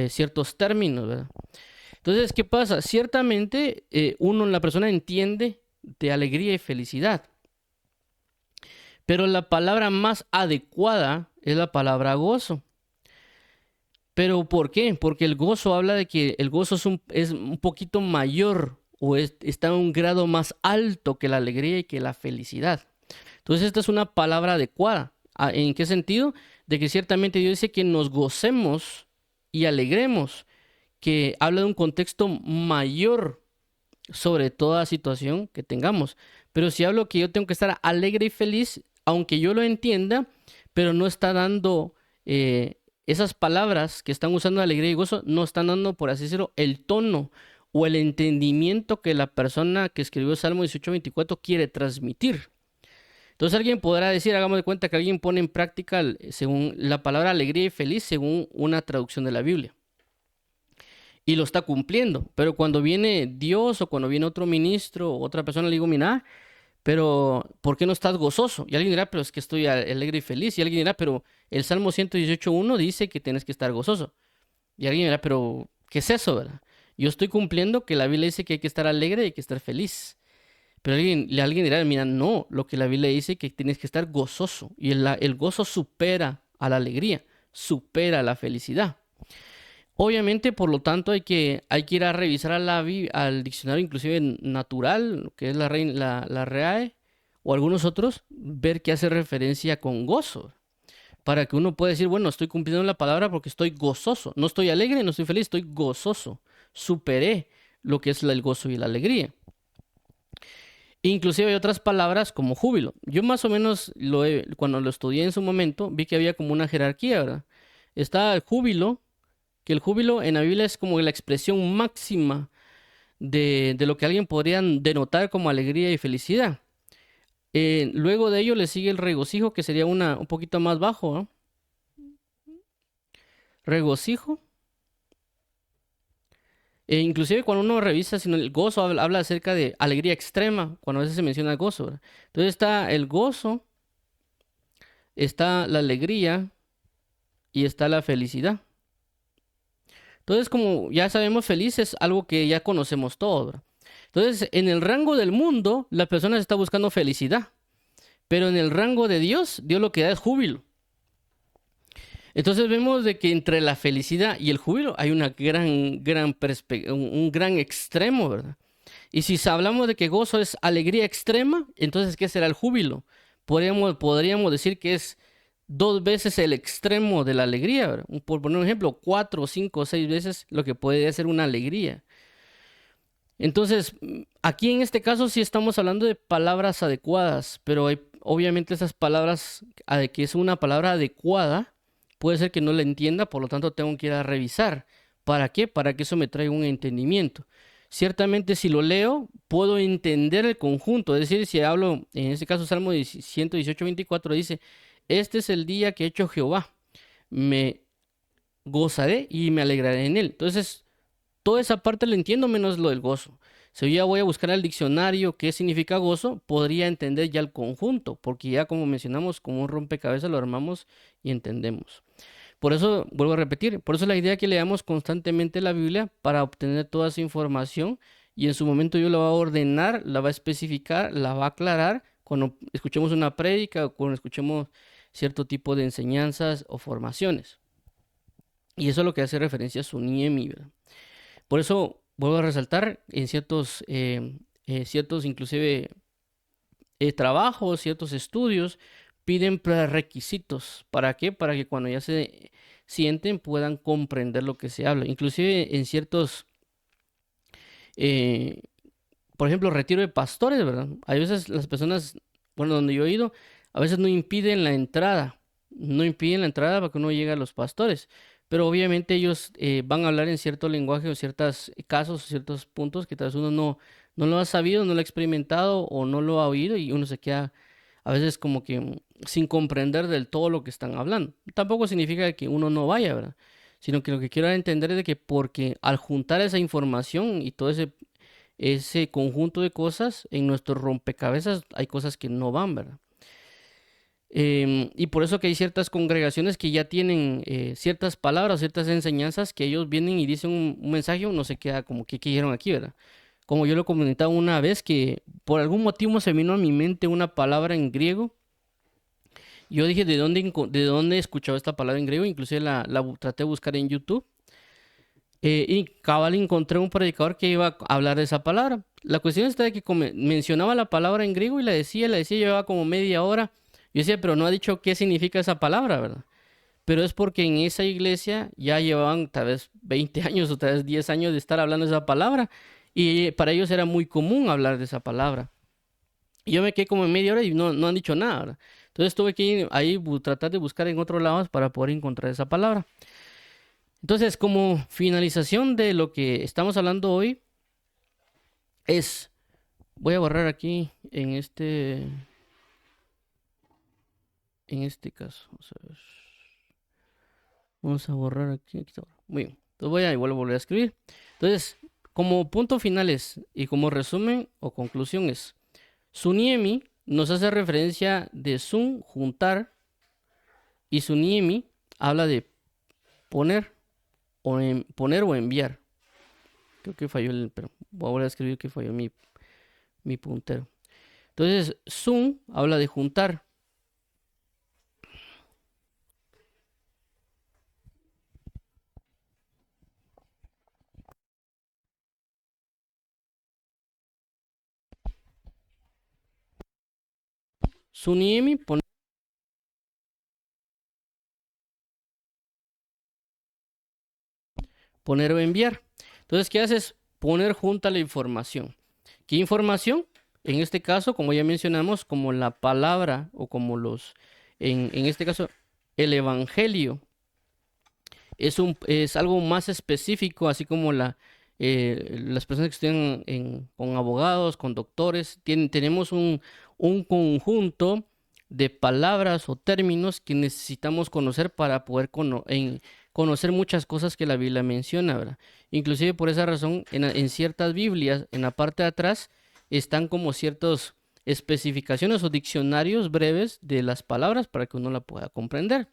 ciertos términos, ¿verdad? Entonces, ¿qué pasa? Ciertamente la persona entiende de alegría y felicidad, pero la palabra más adecuada es la palabra gozo. ¿Pero por qué? Porque el gozo habla de que el gozo es un poquito mayor o está en un grado más alto que la alegría y que la felicidad. Entonces esta es una palabra adecuada. ¿En qué sentido? De que ciertamente Dios dice que nos gocemos y alegremos, que habla de un contexto mayor sobre toda situación que tengamos. Pero si hablo que yo tengo que estar alegre y feliz, aunque yo lo entienda, pero no está dando esas palabras que están usando alegría y gozo, no están dando, por así decirlo, el tono o el entendimiento que la persona que escribió Salmo 18:24 quiere transmitir. Entonces alguien podrá decir, hagamos de cuenta que alguien pone en práctica según la palabra alegría y feliz según una traducción de la Biblia y lo está cumpliendo. Pero cuando viene Dios o cuando viene otro ministro o otra persona, le digo, mira, pero ¿por qué no estás gozoso? Y alguien dirá, pero es que estoy alegre y feliz. Y alguien dirá, pero el Salmo 118:1 dice que tienes que estar gozoso. Y alguien dirá, pero ¿qué es eso, verdad? Yo estoy cumpliendo que la Biblia dice que hay que estar alegre y hay que estar feliz. Pero alguien dirá, mira, no, lo que la Biblia dice es que tienes que estar gozoso. Y el gozo supera a la alegría, supera a la felicidad. Obviamente, por lo tanto, hay que ir a revisar al diccionario inclusive natural, que es la REAE, o algunos otros, ver qué hace referencia con gozo, para que uno pueda decir, bueno, estoy cumpliendo la palabra porque estoy gozoso, no estoy alegre, no estoy feliz, estoy gozoso, superé lo que es el gozo y la alegría. Inclusive hay otras palabras como júbilo. Yo más o menos cuando lo estudié en su momento, vi que había como una jerarquía, ¿verdad? Está el júbilo, que el júbilo en la Biblia es como la expresión máxima de lo que alguien podría denotar como alegría y felicidad. Luego de ello le sigue el regocijo, que sería un poquito más bajo, ¿no? Regocijo. Inclusive cuando uno revisa, sino el gozo habla acerca de alegría extrema, cuando a veces se menciona el gozo, ¿verdad? Entonces está el gozo, está la alegría y está la felicidad. Entonces, como ya sabemos, feliz es algo que ya conocemos todos, ¿verdad? Entonces, en el rango del mundo, la persona está buscando felicidad, pero en el rango de Dios, Dios lo que da es júbilo. Entonces vemos de que entre la felicidad y el júbilo hay una un gran extremo, ¿verdad? Y si hablamos de que gozo es alegría extrema, entonces ¿qué será el júbilo? Podríamos decir que es dos veces el extremo de la alegría, ¿verdad? Por poner un ejemplo, 4, 5, 6 veces lo que puede ser una alegría. Entonces, aquí en este caso sí estamos hablando de palabras adecuadas, pero obviamente esas palabras, que es una palabra adecuada, puede ser que no la entienda, por lo tanto tengo que ir a revisar. ¿Para qué? Para que eso me traiga un entendimiento. Ciertamente si lo leo, puedo entender el conjunto. Es decir, si hablo, en este caso Salmo 118:24 dice, este es el día que ha hecho Jehová. Me gozaré y me alegraré en él. Entonces, toda esa parte la entiendo menos lo del gozo. Si yo ya voy a buscar al diccionario qué significa gozo, podría entender ya el conjunto, porque ya como mencionamos, como un rompecabezas lo armamos y entendemos. Por eso, vuelvo a repetir, por eso la idea que leamos constantemente la Biblia para obtener toda esa información y en su momento yo la va a ordenar, la va a especificar, la va a aclarar cuando escuchemos una prédica o cuando escuchemos cierto tipo de enseñanzas o formaciones. Y eso es lo que hace referencia a su Niemi, ¿verdad? Por eso vuelvo a resaltar en ciertos inclusive trabajos, ciertos estudios, piden prerequisitos. ¿Para qué? Para que cuando ya se sienten puedan comprender lo que se habla. Inclusive en ciertos por ejemplo, retiro de pastores, ¿verdad? Hay veces las personas, bueno, donde yo he ido, a veces no impiden la entrada, no impiden la entrada para que uno llegue a los pastores, pero obviamente ellos van a hablar en cierto lenguaje o ciertos casos, ciertos puntos que tal vez uno no lo ha sabido, no lo ha experimentado o no lo ha oído y uno se queda a veces como que sin comprender del todo lo que están hablando. Tampoco significa que uno no vaya, ¿verdad? Sino que lo que quiero entender es de que porque al juntar esa información y todo ese conjunto de cosas en nuestro rompecabezas hay cosas que no van, ¿verdad? Y por eso que hay ciertas congregaciones que ya tienen ciertas palabras, ciertas enseñanzas que ellos vienen y dicen un mensaje, uno se queda como que, ¿qué dijeron aquí, verdad? Como yo lo comentaba una vez que por algún motivo se vino a mi mente una palabra en griego. Yo dije, ¿de dónde he escuchado esta palabra en griego? Inclusive traté de buscar en YouTube. Y cabal encontré un predicador que iba a hablar de esa palabra. La cuestión está de que mencionaba la palabra en griego y la decía, llevaba como media hora. Yo decía, pero no ha dicho qué significa esa palabra, ¿verdad? Pero es porque en esa iglesia ya llevaban tal vez 20 años o tal vez 10 años de estar hablando de esa palabra. Y para ellos era muy común hablar de esa palabra. Y yo me quedé como en media hora y no han dicho nada, ¿verdad? Entonces tuve que ir ahí tratar de buscar en otros lados para poder encontrar esa palabra. Entonces, como finalización de lo que estamos hablando hoy, es, voy a borrar aquí en este caso. Vamos a borrar aquí está. Muy bien. Entonces igual a volver a escribir. Entonces, como punto finales y como resumen o conclusión es, Suniemi nos hace referencia de sun, juntar, y Suniemi habla de poner poner o enviar. Creo que falló pero voy a volver a escribir que falló mi puntero. Entonces, sun habla de juntar. Suniemi, poner o enviar. Entonces, ¿qué haces? Poner junta la información. ¿Qué información? En este caso, como ya mencionamos, como la palabra o como en este caso, el evangelio es algo más específico, así como las personas que estudian con abogados, con doctores, tenemos un conjunto de palabras o términos que necesitamos conocer para poder conocer muchas cosas que la Biblia menciona, ¿verdad? Inclusive por esa razón, en ciertas Biblias, en la parte de atrás, están como ciertas especificaciones o diccionarios breves de las palabras para que uno la pueda comprender.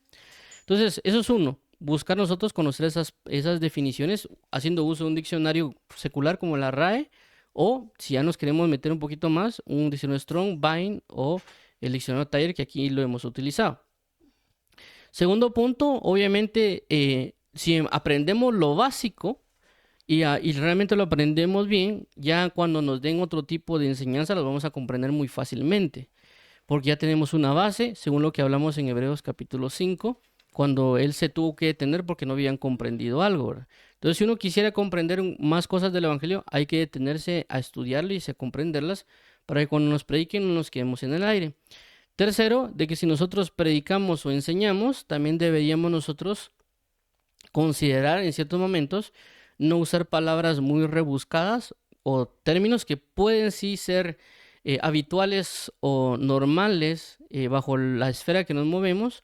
Entonces, eso es uno, buscar nosotros conocer esas definiciones haciendo uso de un diccionario secular como la RAE o, si ya nos queremos meter un poquito más, un diccionario Strong, Vine o el diccionario Taller que aquí lo hemos utilizado. Segundo punto, obviamente, si aprendemos lo básico y realmente lo aprendemos bien, ya cuando nos den otro tipo de enseñanza lo vamos a comprender muy fácilmente, porque ya tenemos una base, según lo que hablamos en Hebreos capítulo 5, cuando él se tuvo que detener porque no habían comprendido algo, ¿verdad? Entonces, si uno quisiera comprender más cosas del Evangelio, hay que detenerse a estudiarlo y a comprenderlas para que cuando nos prediquen no nos quedemos en el aire. Tercero, de que si nosotros predicamos o enseñamos, también deberíamos nosotros considerar en ciertos momentos no usar palabras muy rebuscadas o términos que pueden sí ser habituales o normales bajo la esfera que nos movemos,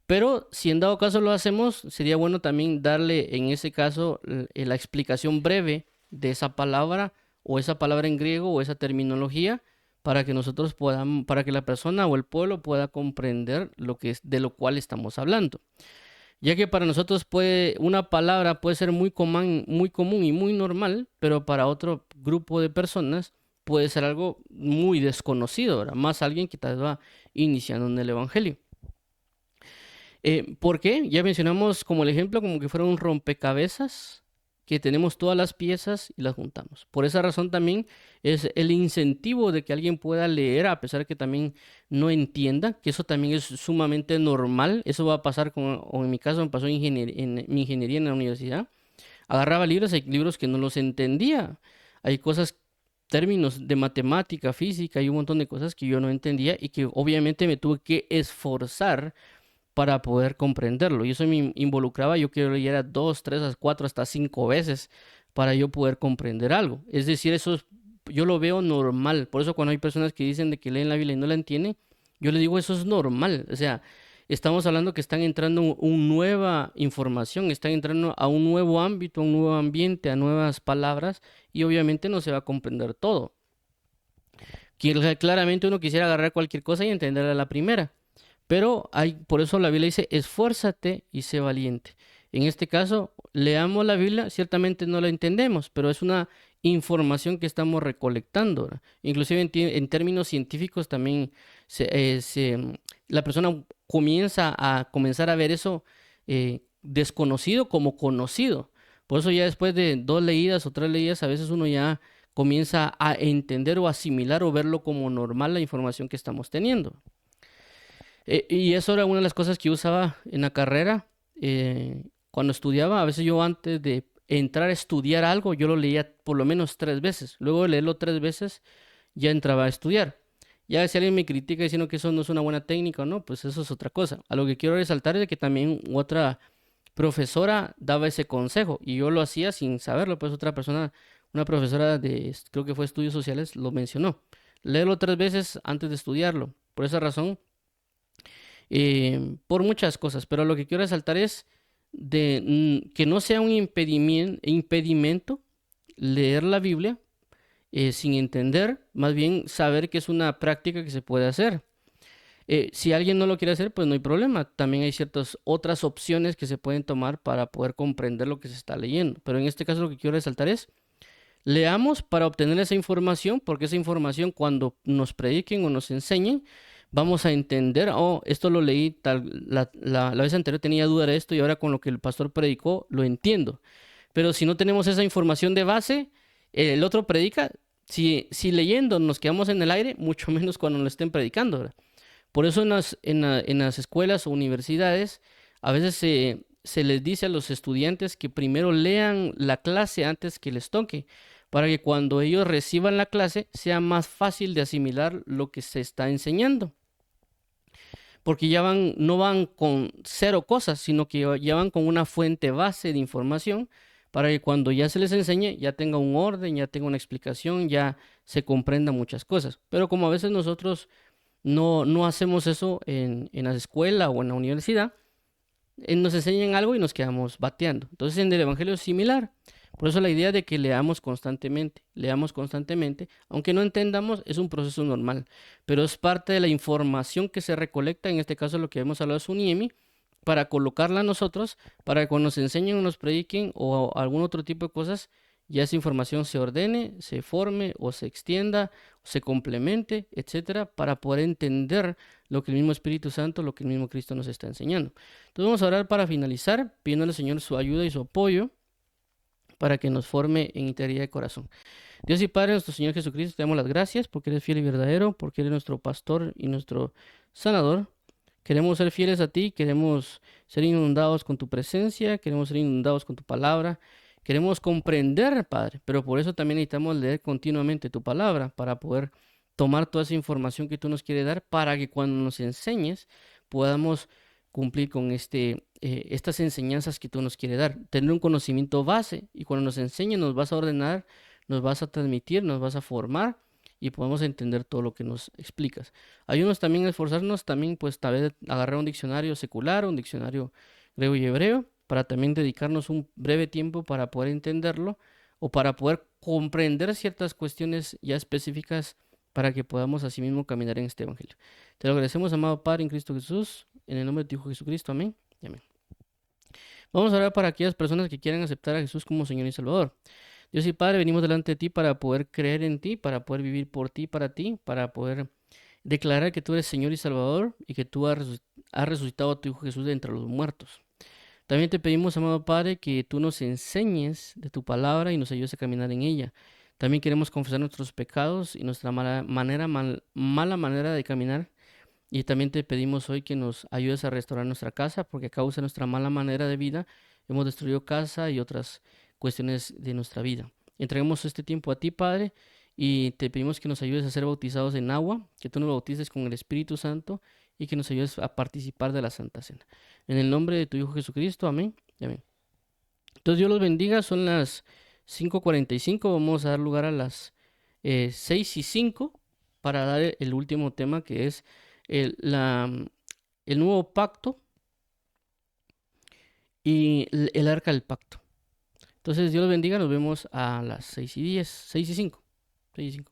pero si en dado caso lo hacemos, sería bueno también darle en ese caso la explicación breve de esa palabra o esa palabra en griego o esa terminología para que nosotros podamos, para que la persona o el pueblo pueda comprender de lo cual estamos hablando. Ya que para nosotros una palabra puede ser muy común y muy normal, pero para otro grupo de personas puede ser algo muy desconocido, ¿verdad? Más alguien que tal vez va iniciando en el evangelio. ¿Por qué? Ya mencionamos como el ejemplo, como que fuera un rompecabezas, que tenemos todas las piezas y las juntamos. Por esa razón también es el incentivo de que alguien pueda leer, a pesar de que también no entienda, que eso también es sumamente normal. Eso va a pasar, o en mi caso me pasó en mi ingeniería en la universidad. Agarraba libros, hay libros que no los entendía. Hay cosas términos de matemática, física y un montón de cosas que yo no entendía y que obviamente me tuve que esforzar para poder comprenderlo. Y eso me involucraba, yo que lo leyera 2, 3, 4, hasta 5 veces para yo poder comprender algo. Es decir, yo lo veo normal. Por eso cuando hay personas que dicen de que leen la Biblia y no la entienden, yo les digo eso es normal. O sea, estamos hablando que están entrando nueva información, están entrando a un nuevo ámbito, a un nuevo ambiente, a nuevas palabras y obviamente no se va a comprender todo. Claramente uno quisiera agarrar cualquier cosa y entenderla a la primera. Pero por eso la Biblia dice, esfuérzate y sé valiente. En este caso, leamos la Biblia, ciertamente no la entendemos, pero es una información que estamos recolectando, ¿verdad? Inclusive en términos científicos también la persona comienza a comenzar a ver eso desconocido como conocido. Por eso ya después de 2 leídas o 3 leídas, a veces uno ya comienza a entender o asimilar o verlo como normal la información que estamos teniendo. Y eso era una de las cosas que yo usaba en la carrera. Cuando estudiaba, a veces yo antes de entrar a estudiar algo, yo lo leía por lo menos 3 veces. Luego de leerlo 3 veces, ya entraba a estudiar. Ya si alguien me critica diciendo que eso no es una buena técnica o no, pues eso es otra cosa. A lo que quiero resaltar es de que también otra profesora daba ese consejo y yo lo hacía sin saberlo, pues otra persona, una profesora creo que fue estudios sociales, lo mencionó. Léelo 3 veces antes de estudiarlo. Por esa razón por muchas cosas, pero lo que quiero resaltar es que no sea un impedimento leer la Biblia sin entender, más bien saber que es una práctica que se puede hacer. Si alguien no lo quiere hacer, pues no hay problema. También hay ciertas otras opciones que se pueden tomar para poder comprender lo que se está leyendo. Pero en este caso lo que quiero resaltar es, leamos para obtener esa información, porque esa información cuando nos prediquen o nos enseñen, vamos a entender, oh, esto lo leí, la vez anterior tenía duda de esto y ahora con lo que el pastor predicó lo entiendo. Pero si no tenemos esa información de base, el otro predica, si leyendo nos quedamos en el aire, mucho menos cuando lo estén predicando, ¿verdad? Por eso en las escuelas o universidades a veces se les dice a los estudiantes que primero lean la clase antes que les toque, para que cuando ellos reciban la clase sea más fácil de asimilar lo que se está enseñando. Porque no van con cero cosas, sino que ya van con una fuente base de información para que cuando ya se les enseñe ya tenga un orden, ya tenga una explicación, ya se comprenda muchas cosas. Pero como a veces nosotros no hacemos eso en la escuela o en la universidad, nos enseñan algo y nos quedamos bateando. Entonces en el Evangelio es similar. Por eso la idea de que leamos constantemente, aunque no entendamos, es un proceso normal, pero es parte de la información que se recolecta, en este caso lo que hemos hablado es un IEMI, para colocarla a nosotros, para que cuando nos enseñen o nos prediquen o algún otro tipo de cosas, ya esa información se ordene, se forme o se extienda, o se complemente, etcétera, para poder entender lo que el mismo Espíritu Santo, lo que el mismo Cristo nos está enseñando. Entonces vamos a orar para finalizar, pidiéndole al Señor su ayuda y su apoyo para que nos forme en integridad de corazón. Dios y Padre, nuestro Señor Jesucristo, te damos las gracias porque eres fiel y verdadero, porque eres nuestro pastor y nuestro sanador. Queremos ser fieles a ti, queremos ser inundados con tu presencia, queremos ser inundados con tu palabra, queremos comprender, Padre, pero por eso también necesitamos leer continuamente tu palabra para poder tomar toda esa información que tú nos quieres dar para que cuando nos enseñes podamos cumplir con estas enseñanzas que tú nos quieres dar, tener un conocimiento base y cuando nos enseñes nos vas a ordenar, nos vas a transmitir, nos vas a formar y podemos entender todo lo que nos explicas. Ayúdanos también a esforzarnos, también pues tal vez agarrar un diccionario secular, un diccionario griego y hebreo, para también dedicarnos un breve tiempo para poder entenderlo o para poder comprender ciertas cuestiones ya específicas para que podamos asimismo caminar en este evangelio. Te lo agradecemos, amado Padre, en Cristo Jesús, en el nombre de tu Hijo Jesucristo. Amén y amén. Vamos a orar para aquellas personas que quieran aceptar a Jesús como Señor y Salvador. Dios y Padre, venimos delante de ti para poder creer en ti, para poder vivir por ti, para poder declarar que tú eres Señor y Salvador y que tú has resucitado a tu Hijo Jesús de entre los muertos. También te pedimos, amado Padre, que tú nos enseñes de tu palabra y nos ayudes a caminar en ella. También queremos confesar nuestros pecados y nuestra mala manera de caminar. Y también te pedimos hoy que nos ayudes a restaurar nuestra casa, porque a causa de nuestra mala manera de vida hemos destruido casa y otras cuestiones de nuestra vida. Entregamos este tiempo a ti, Padre, y te pedimos que nos ayudes a ser bautizados en agua, que tú nos bautices con el Espíritu Santo y que nos ayudes a participar de la Santa Cena. En el nombre de tu Hijo Jesucristo, amén y amén. Entonces Dios los bendiga, son las 5:45, vamos a dar lugar a las 6:05 para dar el último tema que es el nuevo pacto y el arca del pacto. Entonces Dios los bendiga, nos vemos a las 6:10, 6:05. 6:05.